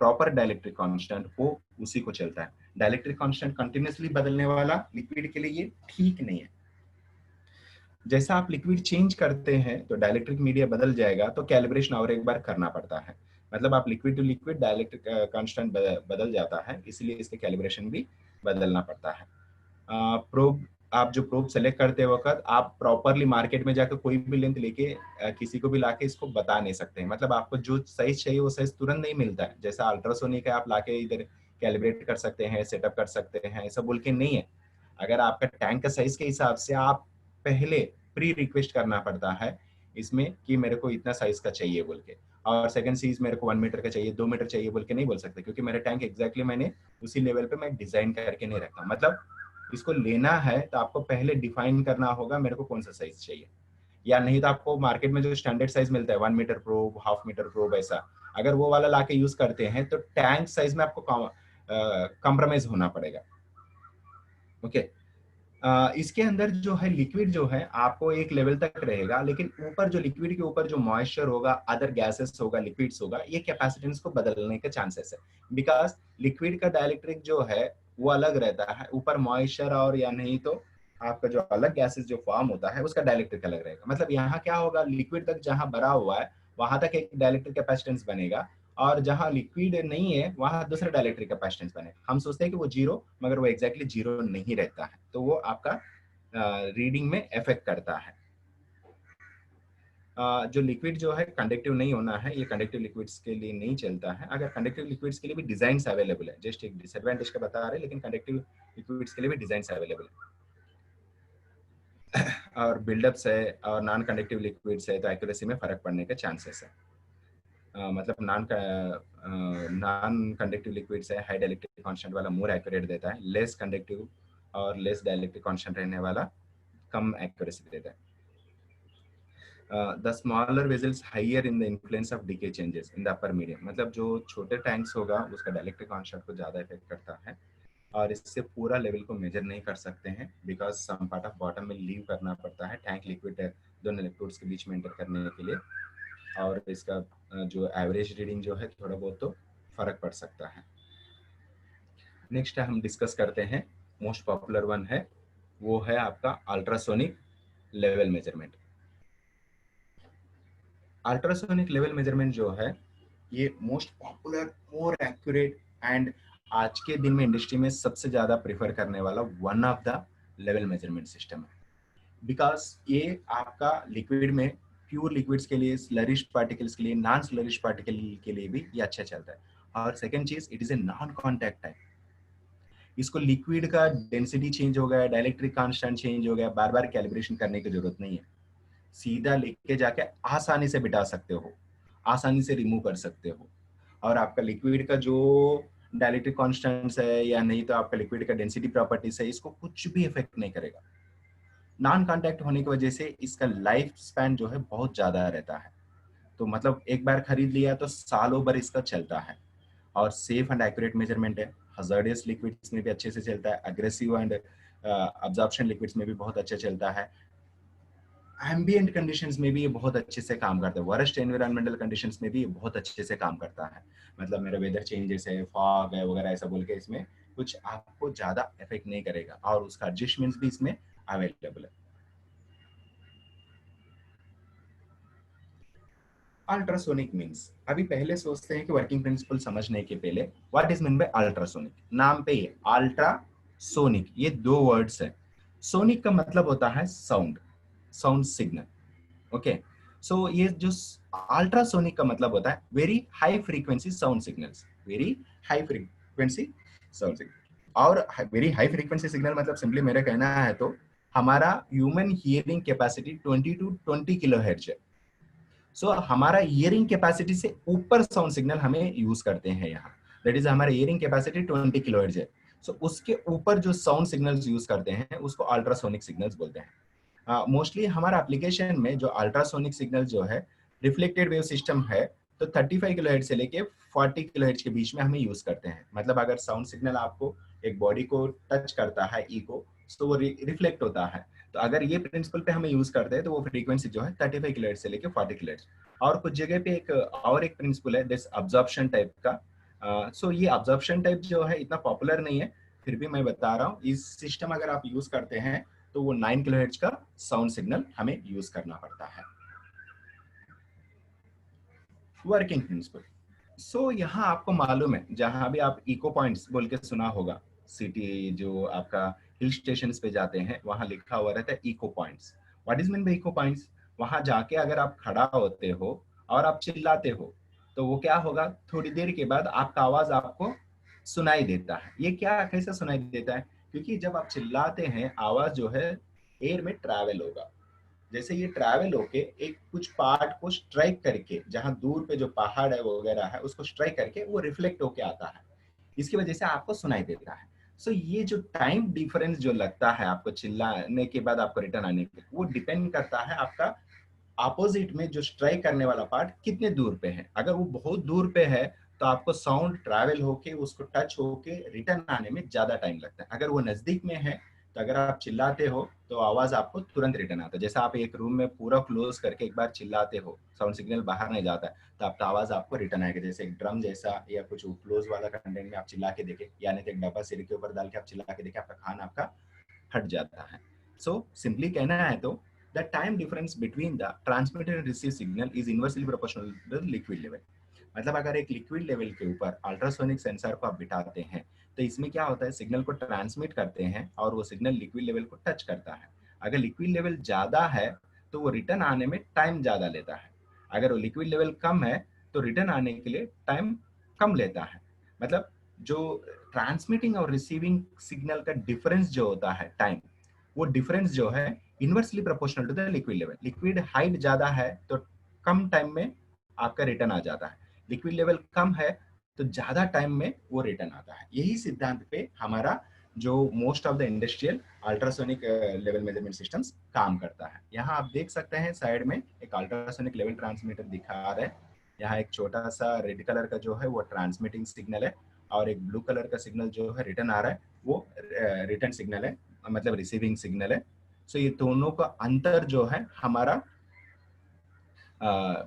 प्रॉपर डाइलेक्ट्रिक कांस्टेंट वो उसी को चलता है। डाइलेक्ट्रिक कांस्टेंट कंटिन्यूअसली बदलने वाला लिक्विड के लिए ये ठीक नहीं है। जैसा आप लिक्विड चेंज करते हैं तो डाइलेक्ट्रिक मीडिया बदल जाएगा तो कैलिब्रेशन और एक बार करना पड़ता है, मतलब आप liquid to liquid dielectric constant बदल जाता है, इसलिए इसके कैलिब्रेशन भी बदलना पड़ता है। प्रोब, आप जो प्रोब सेलेक्ट करते वक्त आप प्रॉपरली मार्केट में जाकर कोई भी लेंथ लेके किसी को भी लाके इसको बता नहीं सकते हैं, मतलब आपको जो साइज चाहिए वो साइज तुरंत नहीं मिलता है। जैसा अल्ट्रासोनिक है, आप लाके इधर कैलिब्रेट कर सकते हैं, सेटअप कर सकते हैं, ऐसा बोल के नहीं है। अगर आपका टैंक का साइज के हिसाब से आप पहले प्री रिक्वेस्ट करना पड़ता है इसमें कि मेरे को इतना साइज का चाहिए बोल के, और सेकंड चीज मेरे को 1 मीटर का चाहिए, 2 मीटर चाहिए बोल के नहीं बोल सकते, क्योंकि मेरा टैंक एग्जैक्टली मैंने उसी लेवल पे मैं डिजाइन करके नहीं रखता। मतलब इसको लेना है तो आपको पहले डिफाइन करना होगा मेरे को कौन सा साइज चाहिए, या नहीं तो आपको मार्केट में जो स्टैंडर्ड साइज मिलता है 1 metre probe, half metre probe, ऐसा अगर वो वाला लाके यूज करते हैं तो टैंक साइज में आपको कॉम्प्रोमाइज होना पड़ेगा। ओके, इसके अंदर जो है लिक्विड जो है आपको एक लेवल तक रहेगा, लेकिन ऊपर जो लिक्विड के ऊपर जो मॉइस्चर होगा, अदर गैसेस होगा, लिक्विड्स होगा, ये कैपेसिटेंस को बदलने के चांसेस है। बिकॉज लिक्विड का डाइलेक्ट्रिक जो है वो अलग रहता है, ऊपर मॉइस्चर और या नहीं तो आपका जो अलग गैसेस जो फॉर्म होता है उसका डाइलेक्ट्रिक अलग रहेगा। मतलब यहाँ क्या होगा, लिक्विड तक जहां भरा हुआ है वहां तक एक डाइलेक्ट्रिक कैपेसिटेंस बनेगा, और जहां लिक्विड नहीं है वहां दूसरा डाइलेक्ट्रिक कैपेसिटेंस बनेगा। हम सोचते हैं कि वो जीरो, मगर वो एग्जैक्टली जीरो नहीं रहता है, तो वो आपका रीडिंग में इफेक्ट करता है। जो लिक्विड जो है कंडक्टिव नहीं होना है, ये कंडक्टिव लिक्विड्स के लिए नहीं चलता है। अगर कंडक्टिव लिक्विड्स के लिए भी डिजाइन अवेलेबल है, जस्ट एक डिसएडवांटेज का बता रहे हैं, लेकिन कंडक्टिव लिक्विड्स के लिए भी डिजाइन अवेलेबल है। और बिल्डअप्स है और नॉन कंडक्टिव लिक्विड्स है तो एक्यूरेसी में फर्क पड़ने के चांसेस है। मतलब नॉन कंडक्टिव लिक्विड्स है, हाई डाइलेक्ट्रिक कांस्टेंट वाला मोर एक्यूरेट देता है, लेस कंडक्टिव और लेस डाइलेक्ट्रिक कांस्टेंट रहने वाला कम एक्यूरेसी देता है। The smaller vessels higher in the influence of decay changes in the upper medium, मतलब जो छोटे टैंक्स होगा उसका डाइलेक्ट्रिक कांस्टेंट को ज्यादा इफेक्ट करता है, और इससे पूरा लेवल को मेजर नहीं कर सकते हैं, because some part of bottom में लीव करना पड़ता है टैंक लिक्विड दोनों इलेक्ट्रोड्स के बीच में एंटर करने के लिए, और इसका जो एवरेज रीडिंग जो है थोड़ा बहुत तो फर्क पड़ सकता है। नेक्स्ट हम डिस्कस करते हैं, मोस्ट पॉपुलर वन है, वो है आपका ultrasonic level measurement. Ultrasonic level measurement जो है ये most popular, more accurate and आज के दिन में इंडस्ट्री में सबसे ज्यादा प्रेफर करने वाला one of the level measurement system है। बिकॉज ये आपका लिक्विड में प्योर लिक्विड्स के लिए, स्लरिश पार्टिकल्स के लिए, नॉन स्लरिश पार्टिकल के लिए भी ये अच्छा चलता है। और सेकंड चीज, it is a non contact type. इसको लिक्विड का डेंसिटी चेंज हो गया, डाइलेक्ट्रिक कांस्टेंट चेंज हो गया, बार बार कैलिब्रेशन करने की जरूरत नहीं है, सीधा लेके जाके आसानी से बिठा सकते हो, आसानी से रिमूव कर सकते हो, और आपका लिक्विड का जो डाइलेक्ट्रिक कांस्टेंट्स है या नहीं तो आपका लिक्विड का डेंसिटी प्रॉपर्टीज है, इसको कुछ भी इफेक्ट नहीं करेगा। नॉन कांटेक्ट होने की वजह से इसका लाइफ स्पैन जो है बहुत ज्यादा रहता है, तो मतलब एक बार खरीद लिया तो सालों भर इसका चलता है, और सेफ एंड एक्यूरेट मेजरमेंट है। हजार्डियस लिक्विड्स में भी अच्छे से चलता है, अग्रेसिव एंड अब्जॉर्प्शन लिक्विड्स में भी बहुत अच्छा चलता है, एम्बिएंट कंडीशंस में भी ये बहुत अच्छे से काम करता है, वर्स्ट एनवायरमेंटल कंडीशंस में भी ये बहुत अच्छे से काम करता है। मतलब मेरा वेदर चेंजेस है, फॉग है वगैरह ऐसा बोल के इसमें कुछ आपको ज्यादा इफेक्ट नहीं करेगा, और उसका एडजस्टमेंट्स भी इसमें अवेलेबल है। अल्ट्रासोनिक मींस, अभी पहले सोचते हैं कि वर्किंग प्रिंसिपल समझने के पहले what is mean bye ultrasonic. नाम पे ये अल्ट्रासोनिक, ये दो वर्ड्स है। सोनिक का मतलब होता है साउंड, साउंड सिग्नल। ओके, सो ये जो अल्ट्रासोनिक का मतलब होता है very high frequency sound signals, very high frequency sound signal. और वेरी हाई फ्रीक्वेंसी सिग्नल मतलब सिंपली मेरा कहना है तो हमारा human hearing capacity 20 to 20 kilohertz है। सो हमारा हियरिंग कैपेसिटी से ऊपर साउंड सिग्नल हमें यूज करते हैं यहाँ, दैट इज हमारा हियरिंग कैपेसिटी 20 किलोहर्ट्ज है। सो उसके ऊपर जो साउंड सिग्नल्स यूज करते हैं उसको अल्ट्रासोनिक सिग्नल्स बोलते हैं। मोस्टली हमारा एप्लीकेशन में जो अल्ट्रासोनिक सिग्नल जो है रिफ्लेक्टेड वेव सिस्टम है, तो 35 किलोहर्ट्ज से लेके 40 किलोहर्ट्ज के बीच में हमें यूज करते हैं। मतलब अगर साउंड सिग्नल आपको एक बॉडी को टच करता है, ई को, तो वो रिफ्लेक्ट होता है। तो अगर ये प्रिंसिपल पे हमें यूज करते हैं तो वो फ्रीक्वेंसी जो है 35 किलोहर्ट्ज से लेके 40 किलोहर्ट्ज। और कुछ जगह पे एक प्रिंसिपल है दिस अब्जॉर्प्शन टाइप का। सो ये अब्जॉर्प्शन टाइप जो है इतना पॉपुलर नहीं है, फिर भी मैं बता रहा हूँ, इस सिस्टम अगर आप यूज करते हैं तो वो 9 किलोहर्ट्ज का साउंड सिग्नल हमें यूज करना पड़ता है। वर्किंग प्रिंसिपल, सो यहाँ आपको मालूम है, जहां भी आप इको पॉइंट्स बोल के सुना होगा, सिटी जो आपका हिल स्टेशंस पे जाते हैं वहां लिखा हुआ रहता है echo points. What is mean by echo points? वहां जाके अगर आप खड़ा होते हो और आप चिल्लाते हो तो वो क्या होगा, थोड़ी देर के बाद आपका आवाज आपको सुनाई देता है। ये क्या कैसे सुनाई देता है? क्योंकि जब आप चिल्लाते हैं आवाज जो है एयर में ट्रैवल होगा। जैसे ये ट्रैवल होके एक कुछ पार्ट को स्ट्राइक करके, जहां दूर पे जो पहाड़ है वगैरह है उसको स्ट्राइक करके वो रिफ्लेक्ट होके आता है, इसकी वजह से आपको सुनाई देता है। सो ये जो टाइम डिफरेंस जो लगता है आपको चिल्लाने के बाद आपको रिटर्न आने के, वो डिपेंड करता है आपका अपोजिट में जो स्ट्राइक करने वाला पार्ट कितने दूर पे है। अगर वो बहुत दूर पे है तो आपको साउंड ट्रैवल होके उसको टच होके रिटर्न आने में ज्यादा टाइम लगता है। अगर वो नजदीक में है तो अगर आप चिल्लाते हो तो आवाज आपको तुरंत रिटर्न आता है। जैसे आप एक रूम में पूरा क्लोज करके एक बार चिल्लाते हो, साउंड सिग्नल बाहर नहीं जाता है, तो आपका आवाज आपको रिटर्न आएगा। जैसे एक ड्रम जैसा या कुछ क्लोज वाला कंटेंट में आप चिल्ला के देखे, यानी एक डब्बा सिर के ऊपर डाल के आप चिल्ला के देखे, आपका कान आपका हट जाता है। सो सिंपली कहना है तो the time difference between the transmitted and received signal is inversely proportional to the liquid level। मतलब अगर एक लिक्विड लेवल के ऊपर अल्ट्रासोनिक सेंसर को आप बिठाते हैं तो इसमें क्या होता है, सिग्नल को ट्रांसमिट करते हैं और वो सिग्नल लिक्विड लेवल को टच करता है। अगर लिक्विड लेवल ज्यादा है तो वो रिटर्न आने में टाइम ज्यादा लेता है, अगर वो लिक्विड लेवल कम है तो रिटर्न आने के लिए टाइम कम लेता है। मतलब जो ट्रांसमिटिंग और रिसीविंग सिग्नल का डिफरेंस जो होता है टाइम, वो डिफरेंस जो है inversely proportional to the liquid level. Liquid height ज्यादा है तो कम टाइम में आपका रिटर्न आ जाता है, लिक्विड लेवल कम है तो ज्यादा टाइम में वो रिटर्न आता है। यही सिद्धांत पे हमारा जो most of the industrial ultrasonic level measurement systems काम करता है। यहाँ आप देख सकते हैं साइड में एक अल्ट्रासोनिक लेवल ट्रांसमीटर दिखा रहा है। यहाँ एक छोटा सा रेड कलर का जो है वो ट्रांसमिटिंग सिग्नल है और एक ब्लू कलर का सिग्नल जो है रिटर्न आ रहा है वो रिटर्न सिग्नल है, मतलब रिसीविंग सिग्नल है। सो ये दोनों का अंतर जो है हमारा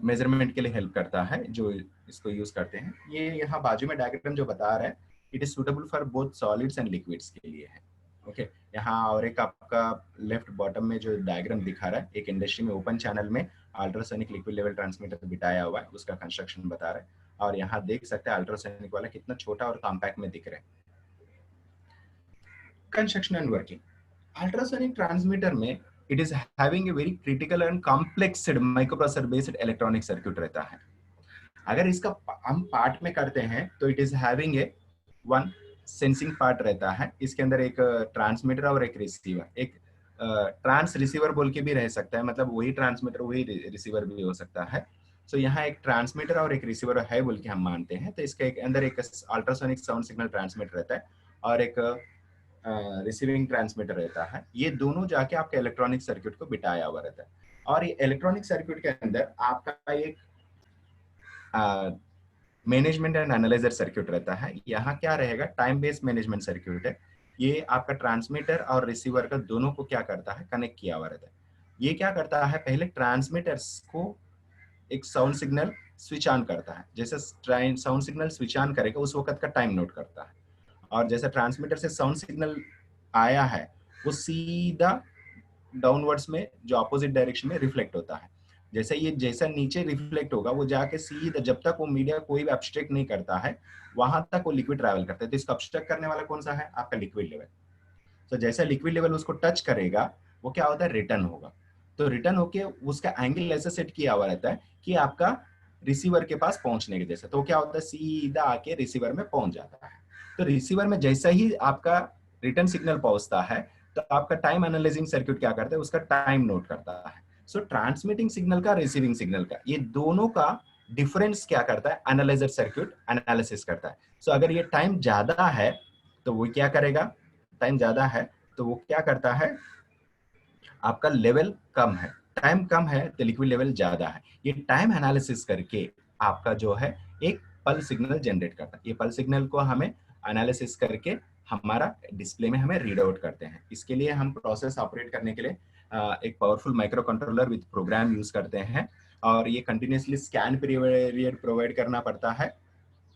मेजरमेंट के लिए हेल्प करता है जो इसको यूज करते हैं। ये यहाँ बाजू में डायग्राम जो बता रहा है it is suitable for both solids and liquids के लिए है। ओके यहाँ और एक आपका लेफ्ट बॉटम में जो डायग्राम दिखा रहा है, एक इंडस्ट्री में ओपन चैनल में अल्ट्रासोनिक लिक्विड लेवल ट्रांसमीटर बिठाया हुआ है, उसका कंस्ट्रक्शन बता रहा है। और यहाँ देख सकते हैं अल्ट्रासोनिक वाला कितना छोटा और कॉम्पैक्ट में दिख रहा है। Construction and working, ultrasonic transmitter में it is having a very critical and complex microprocessor based electronic circuit रहता है। अगर इसका हम पार्ट में करते हैं तो it is having a one sensing part रहता है। इसके अंदर एक ट्रांसमीटर और एक रिसीवर, एक ट्रांस रिसीवर बोल के भी रह सकता है, मतलब वही ट्रांसमीटर वही रिसीवर भी हो सकता है। सो यहाँ एक ट्रांसमीटर और एक रिसीवर है बोल के हम मानते हैं। तो इसके अंदर एक अल्ट्रासोनिक साउंड सिग्नल ट्रांसमीटर रहता है और एक रिसीविंग ट्रांसमीटर रहता है। ये दोनों जाके आपके इलेक्ट्रॉनिक सर्किट को बिठाया हुआ रहता है। और ये इलेक्ट्रॉनिक सर्किट के अंदर आपका एक मैनेजमेंट एंड एनालाइजर सर्किट रहता है। यहाँ क्या रहेगा, टाइम बेस्ड मैनेजमेंट सर्किट है। ये आपका ट्रांसमीटर और रिसीवर का दोनों को क्या करता है, कनेक्ट किया हुआ रहता है। ये क्या करता है, पहले ट्रांसमीटर्स को एक साउंड सिग्नल स्विच ऑन करता है। जैसे साउंड सिग्नल स्विच ऑन करेगा उस वक्त का टाइम नोट करता है, और जैसे ट्रांसमीटर से साउंड सिग्नल आया है वो सीधा डाउनवर्ड्स में जो अपोजिट डायरेक्शन में रिफ्लेक्ट होता है। जैसे ये जैसा नीचे रिफ्लेक्ट होगा वो जाके सीधा, जब तक वो मीडिया कोई भी अब्स्ट्रैक्ट नहीं करता है वहां तक वो लिक्विड ट्रैवल करता है। तो इसको अब्स्ट्रैक्ट करने वाला कौन सा है, आपका लिक्विड लेवल। तो जैसा लिक्विड लेवल उसको टच करेगा वो क्या होता है, रिटर्न होगा। तो रिटर्न होके उसका एंगल ऐसा सेट किया हुआ रहता है कि आपका रिसीवर के पास पहुंचने के जैसे, तो क्या होता है सीधा आके रिसीवर में पहुंच जाता है। तो रिसीवर में जैसा ही आपका रिटर्न सिग्नल पहुंचता है तो आपका टाइम एनालाइजिंग सर्किट क्या करता है, उसका टाइम नोट करता है। सो ट्रांसमिटिंग सिग्नल का रिसीविंग सिग्नल का ये दोनों का डिफरेंस क्या करता है, एनालाइजर सर्किट एनालिसिस करता है। सो अगर ये टाइम ज्यादा है तो वो क्या करेगा, टाइम ज्यादा है तो वो क्या करता है, आपका लेवल कम है, टाइम कम है तो लिक्विड लेवल ज्यादा है। ये टाइम एनालिसिस करके आपका जो है एक पल सिग्नल जनरेट करता है। ये पल सिग्नल को हमें एनालिसिस करके हमारा डिस्प्ले में हमें रीड आउट करते हैं। इसके लिए हम प्रोसेस ऑपरेट करने के लिए एक powerful micro controller with program use करते हैं, और ये कंटिन्यूसली स्कैन पीरियड प्रोवाइड करना पड़ता है।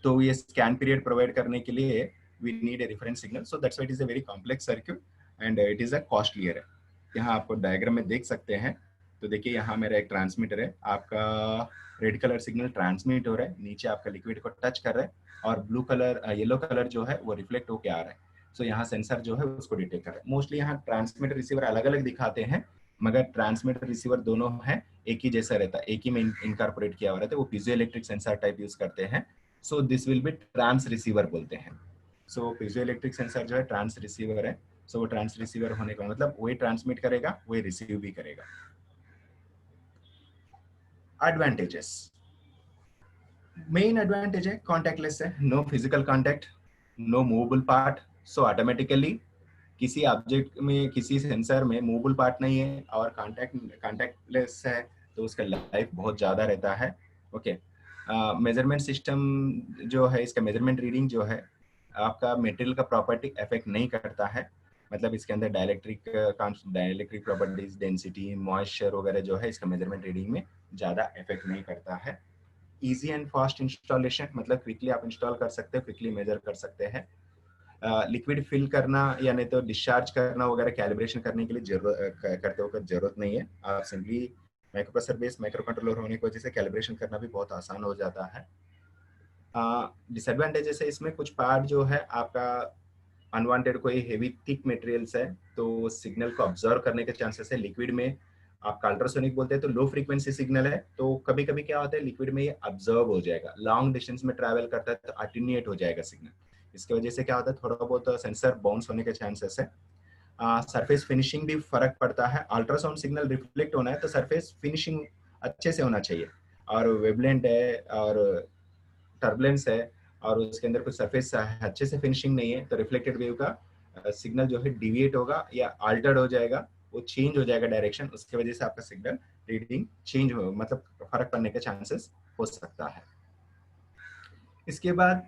तो ये स्कैन पीरियड प्रोवाइड करने के लिए we need a reference signal, so that's why it is a very complex circuit and it is a costlier. यहाँ आपको डायग्राम में देख सकते हैं। तो देखिए यहाँ मेरा एक ट्रांसमीटर है, आपका रेड कलर सिग्नल ट्रांसमिट हो रहा है, नीचे आपका लिक्विड को टच कर रहा है, और ब्लू कलर येलो कलर जो है वो रिफ्लेक्ट होके आ रहा है। सो यहाँ सेंसर जो है उसको डिटेक्ट कर रहा है। मोस्टली यहाँ ट्रांसमीटर रिसीवर अलग अलग दिखाते हैं, मगर ट्रांसमीटर रिसीवर दोनों है एक ही जैसा रहता है, एक ही में इनकॉर्पोरेट किया हुआ रहता है। वो piezo electric sensor type use करते हैं। So this will be trans receiver बोलते हैं। सो पीजो इलेक्ट्रिक सेंसर जो है ट्रांस रिसीवर है। सो वो ट्रांस रिसीवर होने का मतलब वही ट्रांसमिट करेगा, वही रिसीव भी करेगा। एडवांटेजेस, मेन एडवांटेज है कॉन्टैक्टलेस है, no physical contact, no movable part, so automatically किसी ऑब्जेक्ट में, किसी सेंसर में मूवेबल पार्ट नहीं है और कॉन्टैक्टलेस है, तो उसका लाइफ बहुत ज़्यादा रहता है। ओके, मेजरमेंट सिस्टम जो है, इसका मेजरमेंट रीडिंग जो है आपका मटेरियल का प्रॉपर्टी अफेक्ट नहीं करता है, मतलब इसके अंदर डाइलेक्ट्रिक प्रॉपर्टीज, डेंसिटी, मॉइस्चर वगैरह जो है इसका मेजरमेंट रीडिंग में ज़्यादा अफेक्ट नहीं करता है। इजी एंड फास्ट इंस्टॉलेशन, मतलब क्विकली आप इंस्टॉल कर सकते हैं, क्विकली मेजर कर सकते हैं। लिक्विड फिल करना या नहीं तो डिस्चार्ज करना वगैरह कैलिब्रेशन करने के लिए करते वक्त जरूरत नहीं है, आप simply microprocessor based micro controller होने की वजह से कैलिब्रेशन करना भी बहुत आसान हो जाता है। डिसएडवांटेजेस है इसमें, कुछ पार्ट जो है आपका अनवांटेड कोई हेवी थिक मटेरियल्स है तो सिग्नल को ऑब्जर्व करने के चांसेस है। लिक्विड में आप अल्ट्रासोनिक बोलते हैं तो लो फ्रीक्वेंसी सिग्नल है, तो कभी कभी क्या होता है लिक्विड में ये ऑब्जर्व हो जाएगा, लॉन्ग डिस्टेंस में ट्रैवल करता है तो अटेन्यूएट हो जाएगा सिग्नल, इसकी वजह से क्या होता है थोड़ा बहुत सेंसर बाउंस होने के चांसेस है। सरफेस फिनिशिंग भी फर्क पड़ता है, अल्ट्रासाउंड सिग्नल रिफ्लेक्ट होना है तो सरफेस फिनिशिंग अच्छे से होना चाहिए, और वेवलेंथ है और टर्बुलेंस है और उसके अंदर कुछ सरफेस अच्छे से फिनिशिंग नहीं है तो रिफ्लेक्टेड वेव का सिग्नल जो है डिविएट होगा या अल्टर्ड हो जाएगा, वो चेंज हो जाएगा डायरेक्शन, उसकी वजह से आपका सिग्नल रीडिंग चेंज हो, मतलब फर्क पड़ने के चांसेस हो सकता है। इसके बाद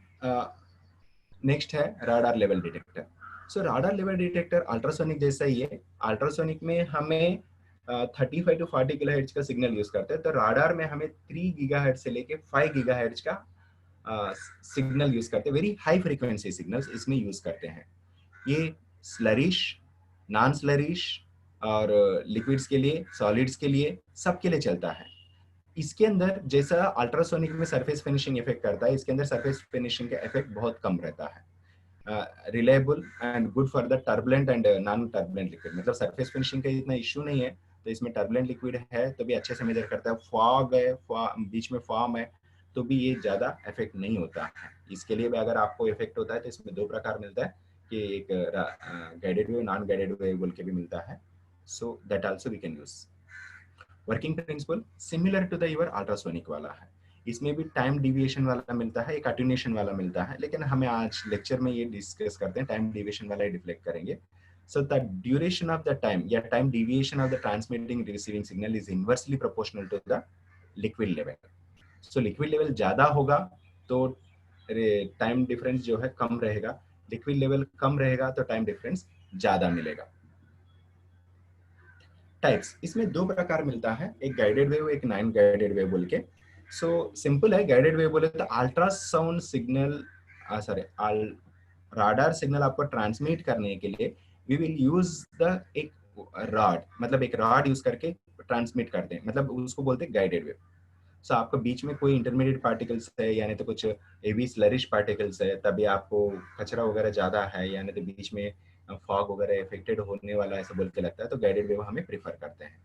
नेक्स्ट है राडार लेवल डिटेक्टर। सो राडार लेवल डिटेक्टर अल्ट्रासोनिक जैसा ही है, अल्ट्रासोनिक में हमें 35 टू 40 किलोहर्ट्ज का सिग्नल यूज करते हैं, तो राडार में हमें 3 गीगाहर्ट्ज से लेके 5 गीगाहर्ट्ज का सिग्नल यूज करते हैं, वेरी हाई फ्रीक्वेंसी सिग्नल्स इसमें यूज करते हैं। ये स्लरिश, नॉन स्लरिश और लिक्विड्स के लिए, सॉलिड्स के लिए, सबके लिए चलता है। इसके अंदर जैसा अल्ट्रासोनिक में सरफेस फिनिशिंग इफेक्ट करता है, इसके अंदर सरफेस फिनिशिंग का इफेक्ट बहुत कम रहता है। Reliable and good for the turbulent and non turbulent liquid, मतलब सरफेस फिनिशिंग का इतना इश्यू नहीं है, तो इसमें टर्बुलेंट लिक्विड है तो भी अच्छे से मेजर करता है, फॉग है, बीच में फॉर्म है तो भी ये ज्यादा इफेक्ट नहीं होता है। इसके लिए भी अगर आपको इफेक्ट होता है तो इसमें दो प्रकार मिलता है कि एक guided wave, non guided wave बोल के भी मिलता है, so that also we can use. Working principle similar to the your ultrasonic वाला है, इसमें भी टाइम डिविएशन वाला मिलता है, एक अटेन्यूएशन वाला मिलता है, लेकिन हमें आज लेक्चर में ये डिस्कस करते हैं टाइम डिविएशन वाला ही डिफ्लेक्ट करेंगे। So the duration of the time या time deviation of the transmitting receiving signal is inversely proportional to the liquid level. So liquid level ज्यादा होगा तो टाइम डिफरेंस जो है कम रहेगा, लिक्विड लेवल कम रहेगा तो टाइम डिफरेंस ज्यादा मिलेगा। टाइप्स इसमें दो प्रकार मिलता है, एक गाइडेड वेव, एक नॉन गाइडेड वेव बोल के। सो सिंपल है, गाइडेड वेव बोले तो ultrasound signal, sorry radar signal आपको ट्रांसमिट करने के लिए वी विल यूज द एक रॉड, मतलब एक रॉड यूज करके ट्रांसमिट करते हैं, मतलब उसको बोलते हैं गाइडेड वेव। सो आपको बीच में कोई इंटरमीडिएट पार्टिकल्स है यानी तो कुछ हेवी स्लरिश पार्टिकल्स है, तभी आपको कचरा वगैरह ज्यादा है यानी तो बीच में फॉग वगैरह इफेक्टेड होने वाला ऐसा बोल के लगता है तो गाइडेड वेव हमें प्रीफर करते हैं।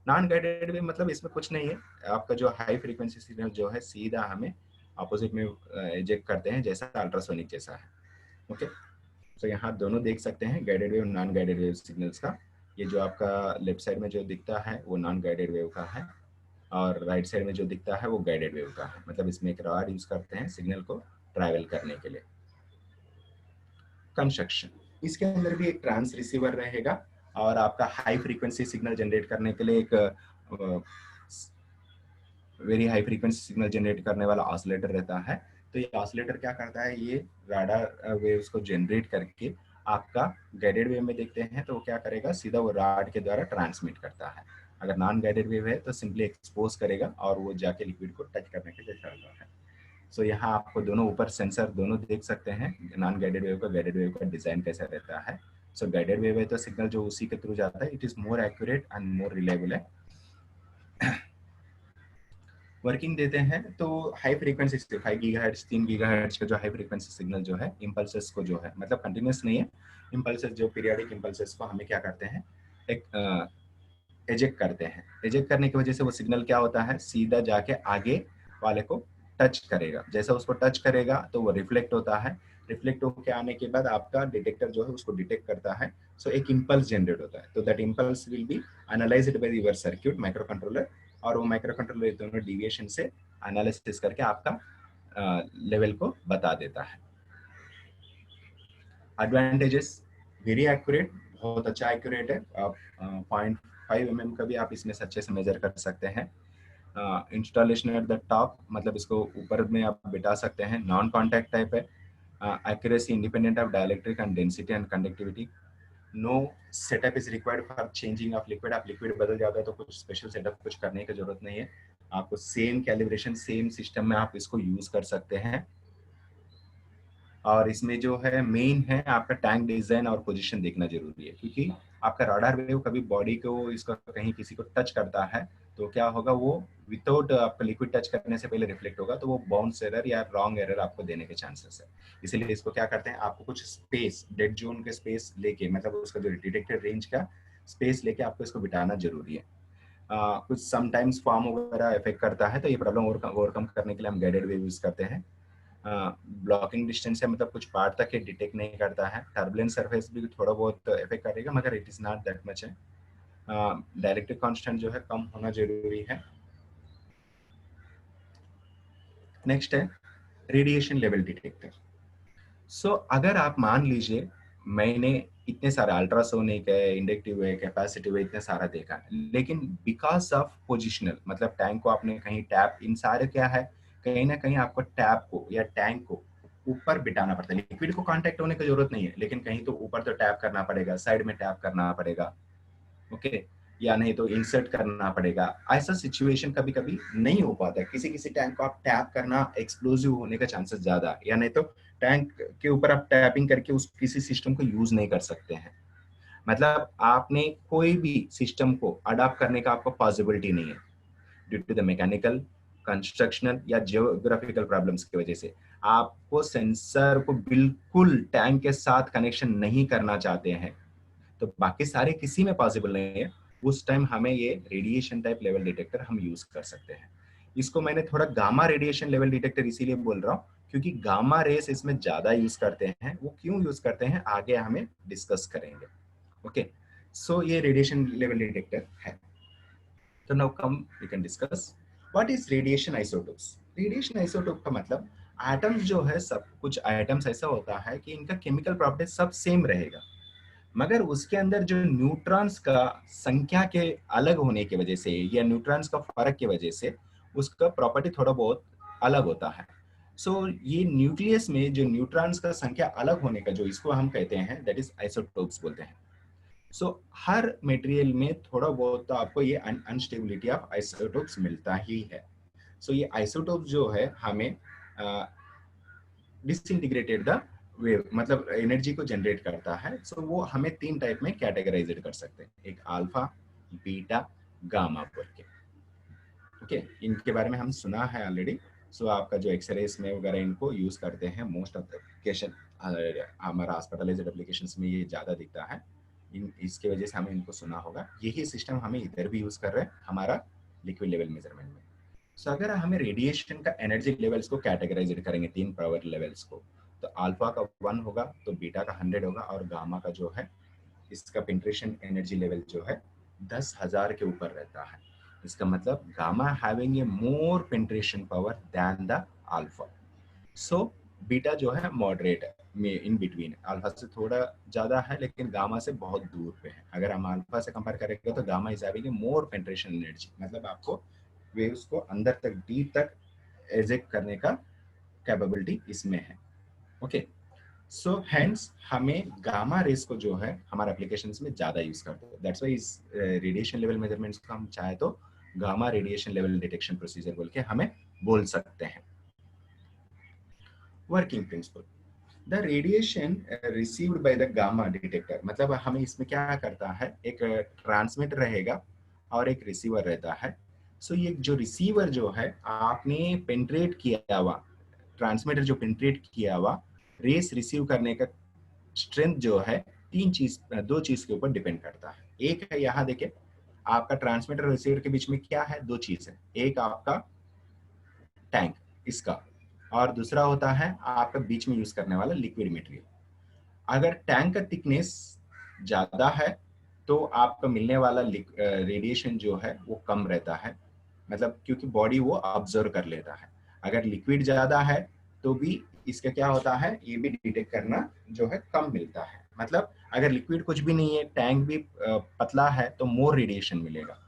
नॉन गाइडेड वेव मतलब इसमें कुछ नहीं है, आपका जो हाई फ्रीक्वेंसी सिग्नल जो है सीधा हमें अपोजिट में इजेक्ट करते हैं, जैसा अल्ट्रासोनिक जैसा है। ओके, तो यहाँ दोनों देख सकते हैं guided wave, non guided wave signals का। ये जो आपका लेफ्ट साइड में जो दिखता है वो नॉन गाइडेड वेव का है और राइट साइड में जो दिखता है वो गाइडेड वेव का है, मतलब इसमें एक रॉड यूज करते हैं सिग्नल को ट्रैवल करने के लिए। कंस्ट्रक्शन, इसके अंदर भी एक ट्रांस रिसीवर रहेगा और आपका हाई फ्रीक्वेंसी सिग्नल जनरेट करने के लिए एक very high frequency signal generate करने वाला ऑसिलेटर रहता है। तो ये ऑसिलेटर क्या करता है, ये राडार वेव्स को जनरेट करके आपका गाइडेड वेव में देखते हैं तो वो क्या करेगा, सीधा वो रॉड के द्वारा ट्रांसमिट करता है। अगर नॉन गाइडेड वेव है तो सिंपली एक्सपोज करेगा और वो जाके लिक्विड को टच करने के जैसा होता है। सो यहाँ आपको दोनों ऊपर सेंसर दोनों देख सकते हैं, नॉन गाइडेड वेव का, गाइडेड वेव का डिजाइन कैसा रहता है। सो गाइडेड वेव है तो सिग्नल जो उसी के थ्रू जाता है, it is more accurate and more reliable है। वर्किंग देते हैं तो हाई फ्रीक्वेंसी से 5 गीगाहर्ट्ज 3 गीगाहर्ट्ज का जो हाई फ्रीक्वेंसी सिग्नल जो है, इंपल्सेस को जो है, मतलब कंटिन्यूस नहीं है, इंपल्सेस जो पीरियोडिक इंपल्सेस को हमें क्या करते हैं, एक एजेक्ट करते हैं। एजेक्ट करने की वजह से वो सिग्नल क्या होता है, सीधा जाके आगे वाले को टच करेगा, जैसा उसको टच करेगा तो वो रिफ्लेक्ट होता है, रिफ्लेक्ट होकर आने के बाद आपका डिटेक्टर जो है उसको डिटेक्ट करता है। सो एक इम्पल्स जनरेट होता है, तो that impulse will be analysed by your circuit micro controller, और वो माइक्रो कंट्रोलर दोनों डिविएशन से एनालिसिस करके आपका लेवल को बता देता है। एडवांटेजेस, वेरी एक्यूरेट, बहुत अच्छा एक्यूरेट है। आप 0.5 mm का भी आप इसमें अच्छे से मेजर कर सकते हैं। इंस्टॉलेशन एट द टॉप, मतलब इसको ऊपर में आप बिठा सकते हैं। नॉन कॉन्टैक्ट टाइप है। Accuracy independent of dielectric and density and conductivity. No setup is required for changing of liquid. आप लिक्विड बदल जाता है तो कुछ स्पेशल सेटअप कुछ करने की जरूरत नहीं है, आपको सेम कैलिब्रेशन सेम सिस्टम में आप इसको यूज कर सकते हैं। और इसमें जो है मेन है आपका टैंक डिजाइन और पोजीशन देखना जरूरी है, क्योंकि आपका रडार वेव कभी बॉडी को इसका कहीं किसी को टच करता है तो क्या होगा, वो विदाउट आपका लिक्विड टच करने से पहले रिफ्लेक्ट होगा, तो वो बाउंस एरर या रॉन्ग एरर आपको देने के चांसेस है। इसीलिए इसको क्या करते हैं, आपको कुछ स्पेस, डेड जोन के स्पेस लेके, मतलब उसका जो डिटेक्टेड रेंज का स्पेस लेके आपको इसको बिठाना जरूरी है। कुछ समटाइम्स फॉर्म वगैरह इफेक्ट करता है, तो ये प्रॉब्लम ओवरकम करने के लिए हम गाइडेड वेव यूज करते हैं। ब्लॉकिंग डिस्टेंस है, मतलब कुछ पार्ट तक ये डिटेक्ट नहीं करता है। टर्बुलेंट सरफेस भी थोड़ा बहुत इफेक्ट करेगा, मगर it is not that much है। डायरेक्टिव कांस्टेंट जो है कम होना जरूरी है। नेक्स्ट है रेडिएशन लेवल डिटेक्टर। सो अगर आप मान लीजिए मैंने इतने सारे अल्ट्रासोनिक है, इंडक्टिव है, कैपेसिटिव है, इतने सारा देखा है, लेकिन बिकॉज ऑफ पोजिशनल, मतलब टैंक को आपने कहीं टैप, इन सारे क्या है, कहीं ना कहीं आपको टैप को या टैंक को ऊपर बिठाना पड़ता है। लिक्विड को कांटेक्ट होने की जरूरत नहीं है, लेकिन कहीं तो ऊपर तो टैप करना पड़ेगा, साइड में टैप करना पड़ेगा, ओके, या नहीं तो इंसर्ट करना पड़ेगा। ऐसा सिचुएशन कभी कभी नहीं हो पाता, किसी किसी टैंक को आप टैप करना एक्सप्लोजिव होने का चांसेस ज्यादा, या नहीं तो टैंक के ऊपर आप टैपिंग करके उस किसी सिस्टम को यूज नहीं कर सकते हैं। मतलब आपने कोई भी सिस्टम को अडॉप्ट करने का आपको पॉसिबिलिटी नहीं है due to the mechanical, constructional या जियोग्राफिकल प्रॉब्लम्स की वजह से। आपको सेंसर को बिल्कुल टैंक के साथ कनेक्शन नहीं करना चाहते हैं, तो बाकी सारे किसी में पॉसिबल नहीं है, उस टाइम हमें ये रेडिएशन टाइप लेवल डिटेक्टर हम यूज कर सकते हैं। इसको मैंने थोड़ा गामा रेडिएशन लेवल डिटेक्टर इसीलिए बोल रहा हूँ क्योंकि गामा रेस इसमें ज्यादा यूज करते हैं। वो क्यों यूज करते हैं आगे हमें डिस्कस करेंगे। ओके, सो ये रेडिएशन लेवल डिटेक्टर है। तो now come we can discuss what is radiation isotopes. Radiation isotope का मतलब एटम्स जो है, सब कुछ एटम्स ऐसा होता है कि इनका केमिकल प्रॉपर्टी सब सेम रहेगा, मगर उसके अंदर जो न्यूट्रॉन्स का संख्या के अलग होने की वजह से या न्यूट्रॉन्स का फर्क की वजह से उसका प्रॉपर्टी थोड़ा बहुत अलग होता है। सो ये न्यूक्लियस में जो न्यूट्रॉन्स का संख्या अलग होने का, जो इसको हम कहते हैं दैट इज आइसोटोप्स बोलते हैं। सो हर मटेरियल में थोड़ा बहुत तो आपको ये अनस्टेबिलिटी ऑफ आइसोटोप्स मिलता ही है। सो ये आइसोटोप जो है हमें डिसइंटीग्रेटेड द वेव, मतलब एनर्जी को जनरेट करता है। सो वो हमें तीन टाइप में कैटेगराइज कर सकते हैं, एक अल्फा, बीटा, गामा बोल के। ओके, इनके बारे में हम सुना है ऑलरेडी। सो आपका जो एक्सरेज में वगैरह इनको यूज करते हैं मोस्ट ऑफ द एप्लीकेशन, हमारा हॉस्पिटलाइज्ड एप्लीकेशंस में ये ज्यादा दिखता है। इसके वजह से हमें इनको सुना होगा। यही सिस्टम हमें इधर भी यूज कर रहे हैं हमारा लिक्विड लेवल मेजरमेंट में। सो अगर हमें रेडिएशन का एनर्जी लेवल्स को कैटेगराइज करेंगे तीन पावर लेवल्स को, तो अल्फा का 1 होगा, तो बीटा का 100 होगा, और गामा का जो है इसका पेनिट्रेशन एनर्जी लेवल जो है 10,000 के ऊपर रहता है। इसका मतलब gamma having a more penetration power than the alpha. So beta जो है मॉडरेट है, में इन बिटवीन, अल्फा से थोड़ा ज्यादा है लेकिन गामा से बहुत दूर पे है। अगर हम अल्फा से कंपेयर करेंगे तो gamma is having a more penetration energy, मतलब आपको वेव्स को अंदर तक डीप तक एजेक्ट करने का कैपेबिलिटी इसमें है। ओके, सो हेंस हमें गामा रेस को जो है हमारे एप्लीकेशंस में ज्यादा यूज करते हैं। दैट्स व्हाई इस रेडिएशन लेवल मेजरमेंट्स को हम चाहे तो gamma radiation level detection procedure बोल के हमें बोल सकते हैं। Working principle, the radiation received by the gamma detector, मतलब हमें इसमें क्या करता है, एक ट्रांसमीटर रहेगा और एक रिसीवर रहता है। सो ये जो रिसीवर जो है आपने पेनिट्रेट किया हुआ, ट्रांसमीटर जो पेनिट्रेट किया हुआ रेस रिसीव करने का स्ट्रेंथ जो है दो चीज के ऊपर डिपेंड करता है। एक है, यहाँ देखिए आपका ट्रांसमीटर और रिसीवर के बीच में क्या है, दो चीज है, एक आपका टैंक इसका, और दूसरा होता है आपका बीच में यूज करने वाला लिक्विड मटेरियल। अगर टैंक का थिकनेस ज्यादा है तो आपका मिलने वाला रेडिएशन जो है वो कम रहता है, मतलब क्योंकि बॉडी वो ऑब्जर्व कर लेता है। अगर लिक्विड ज्यादा है तो भी इसका क्या होता है, ये भी डिटेक्ट करना जो है कम मिलता है। मतलब अगर लिक्विड कुछ भी नहीं है, टैंक भी पतला है, तो मोर रेडिएशन मिलेगा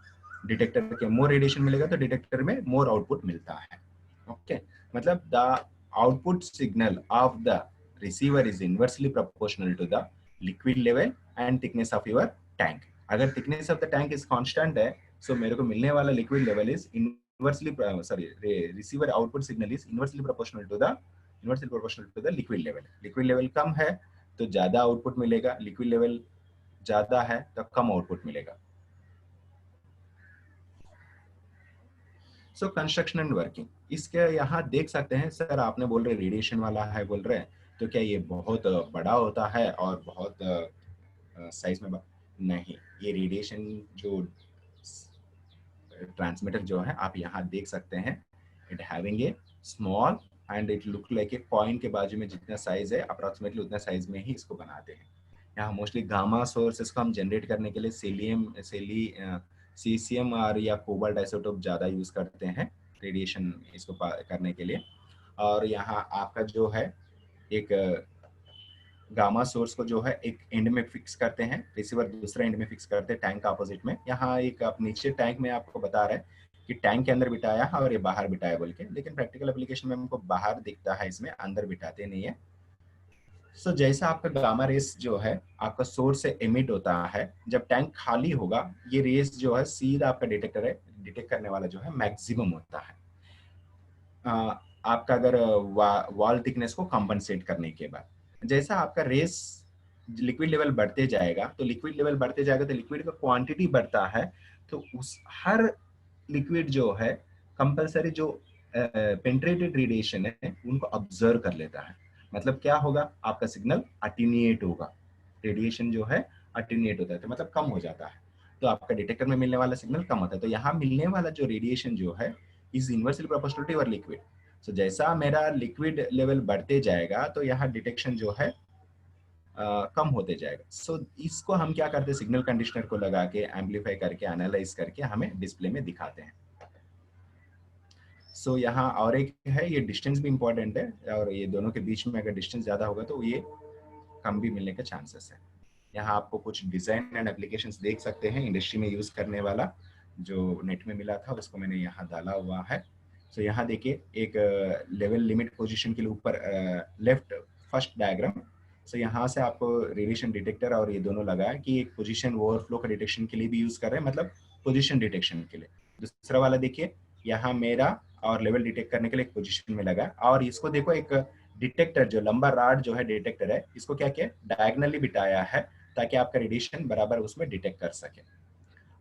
डिटेक्टर के, मोर रेडिएशन मिलेगा तो डिटेक्टर में मोर आउटपुट मिलता है। ओके, मतलब the output signal of the receiver is inversely proportional to the liquid level and thickness of your tank. अगर thickness of the tank is constant है, सो मेरे को मिलने वाला liquid level is inversely sorry receiver output signal is inversely proportional to the liquid level. Liquid level कम है तो ज्यादा आउटपुट मिलेगा, लिक्विड लेवल ज्यादा है तो कम आउटपुट मिलेगा। सो कंस्ट्रक्शन एंड वर्किंग, इसके यहाँ देख सकते हैं सर, आपने बोल रहे रेडिएशन वाला है बोल रहे हैं, तो क्या ये बहुत बड़ा होता है और बहुत साइज में नहीं, ये रेडिएशन जो ट्रांसमीटर जो है आप यहाँ देख सकते हैं, it having a small and it look like a coin के बाजू में जितना साइज है अप्रोक्सीमेटली उतना साइज में ही इसको बनाते हैं। यहाँ मोस्टली गामा सोर्सेस को हम जनरेट करने के लिए सीसियम और या कोबाल्ट आइसोटोप ज्यादा यूज करते हैं रेडिएशन इसको करने के लिए। और यहाँ आपका जो है एक गामा सोर्स को जो है एक एंड में फिक्स करते हैं, रिसीवर दूसरा एंड में फिक्स करते हैं टैंक अपोजिट में। यहाँ एक आप नीचे टैंक में आपको बता रहे हैं कि टैंक के अंदर बिठाया है और ये बाहर बिठाया बोल के, लेकिन प्रैक्टिकल एप्लीकेशन में हमको बाहर दिखता है, इसमें अंदर बिठाते नहीं है। सो जैसा आपका गामा रेस जो है आपका सोर्स से एमिट होता है, जब टैंक खाली होगा ये रेस जो है सीधा आपका डिटेक्टर है, डिटेक्ट करने वाला जो है मैक्सिमम होता है आपका अगर वॉल थिकनेस को कंपनसेट करने के बाद। जैसा आपका रेस लिक्विड लेवल बढ़ते जाएगा तो लिक्विड लेवल बढ़ते जाएगा तो लिक्विड का क्वांटिटी बढ़ता है, तो उस हर लिक्विड जो है कंपलसरी जो पेंट्रेटेड रेडिएशन है उनको ऑब्जर्व कर लेता है। मतलब क्या होगा, आपका सिग्नल अटेन्यूएट होगा, रेडिएशन जो है अटेन्यूएट होता है तो मतलब कम हो जाता है, तो आपका डिटेक्टर में मिलने वाला सिग्नल कम होता है। तो यहाँ मिलने वाला जो रेडिएशन जो है is inversely proportional to your liquid. So जैसा मेरा लिक्विड लेवल बढ़ते जाएगा तो यहाँ डिटेक्शन जो है कम होते जाएगा। सो इसको हम क्या करते हैं, सिग्नल कंडीशनर को लगा के एम्पलीफाई करके एनालाइज करके हमें डिस्प्ले में दिखाते हैं। सो यहाँ और एक है, ये डिस्टेंस भी इंपॉर्टेंट है, और ये दोनों के बीच में अगर डिस्टेंस ज्यादा होगा तो ये कम भी मिलने के चांसेस है। यहाँ आपको कुछ डिजाइन एंड एप्लीकेशंस देख सकते हैं इंडस्ट्री में यूज करने वाला, जो नेट में मिला था उसको मैंने यहाँ डाला हुआ है। सो यहाँ देखिए एक लेवल लिमिट पोजीशन के लिए ऊपर लेफ्ट फर्स्ट डायग्राम। सो यहाँ से आपको रेडिएशन डिटेक्टर और ये दोनों लगा है कि एक पोजीशन ओवरफ्लो का डिटेक्शन के लिए भी यूज कर रहे हैं, मतलब पोजीशन डिटेक्शन के लिए। दूसरा वाला देखिए यहाँ मेरा और लेवल डिटेक्ट करने के लिए एक पोजीशन में लगा, और इसको देखो एक डिटेक्टर जो लंबा राड जो है डिटेक्टर है, इसको क्या किया डायगनली बिठाया है ताकि आपका रेडिएशन बराबर उसमें डिटेक्ट कर सके।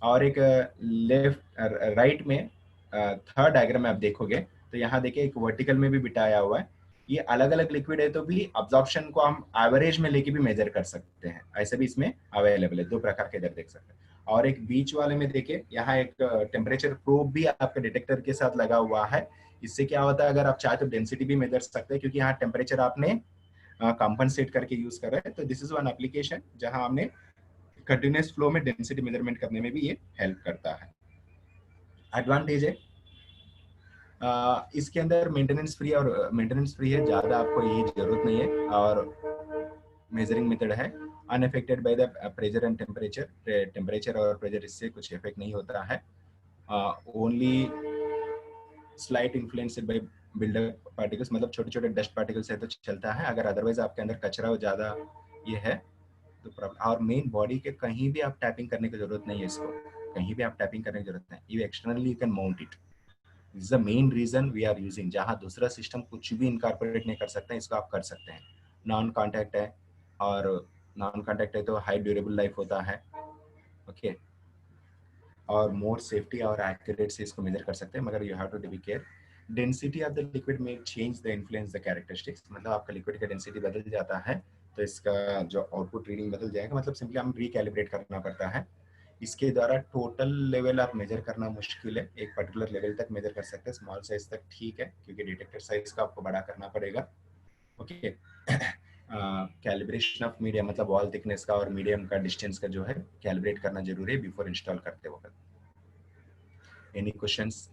और एक लेफ्ट राइट में थर्ड डायग्राम में आप देखोगे तो यहाँ देखिए एक वर्टिकल में भी बिठाया हुआ है। ये अलग अलग लिक्विड है तो भी अब्जॉर्प्शन को हम एवरेज में लेके भी मेजर कर सकते हैं, ऐसे भी इसमें अवेलेबल है, दो प्रकार के इधर देख सकते हैं। और एक बीच वाले में देखिए यहाँ एक टेम्परेचर प्रोब भी आपके डिटेक्टर के साथ लगा हुआ है। इससे क्या होता है, अगर आप चाहे तो डेंसिटी भी मेजर सकते हैं, क्योंकि यहाँ टेम्परेचर आपने कंपनसेट करके यूज कर रहे हैं। तो दिस इज वन एप्लीकेशन जहां हमने कंटिन्यूअस फ्लो में डेंसिटी मेजरमेंट करने में भी ये हेल्प करता है। एडवांटेज है इसके अंदर मेंटेनेंस फ्री है, ज्यादा आपको ये जरूरत नहीं है, और मेजरिंग मेथड है unaffected by the pressure and temperature और प्रेशर इससे कुछ इफेक्ट नहीं होता है, only slight influenced by buildup particles, मतलब छोटे छोटे डस्ट पार्टिकल्स है तो चलता है, अगर अदरवाइज आपके अंदर कचरा ज्यादा ये है तो प्रॉब्लम। और मेन बॉडी के कहीं भी आप टैपिंग करने की जरूरत नहीं है, इसको कहीं भी आप टैपिंग करने की जरूरत नहीं, ये externally you can mount it. This is the main reason we are using, जहां दूसरा सिस्टम कुछ भी इनकॉर्पोरेट नहीं कर सकते, इसको आप कर सकते हैं। नॉन कॉन्टैक्ट है, और नॉन कॉन्टैक्ट है तो हाई ड्यूरेबल लाइफ होता है, ओके, और मोर सेफ्टी और एक्यूरेट से इसको मेजर कर सकते हैं, मगर you have to be care. Density of the liquid में change the influence the characteristics, मतलब आपका लिक्विड का डेंसिटी बदल जाता है तो इसका जो आउटपुट रीडिंग बदल जाएगा, मतलब सिंपली हम रिकैलिब्रेट करना पड़ता है। इसके द्वारा टोटल लेवल आप मेजर करना मुश्किल है, एक पर्टिकुलर लेवल तक मेजर कर सकते हैं, स्मॉल साइज तक ठीक है, क्योंकि डिटेक्टर साइज का आपको बड़ा करना पड़ेगा, ओके। कैलिब्रेशन ऑफ मीडियम मतलब वॉल थिकनेस का और मीडियम का डिस्टेंस का जो है कैलिब्रेट करना जरूरी है बिफोर इंस्टॉल करते वक्त. Any questions?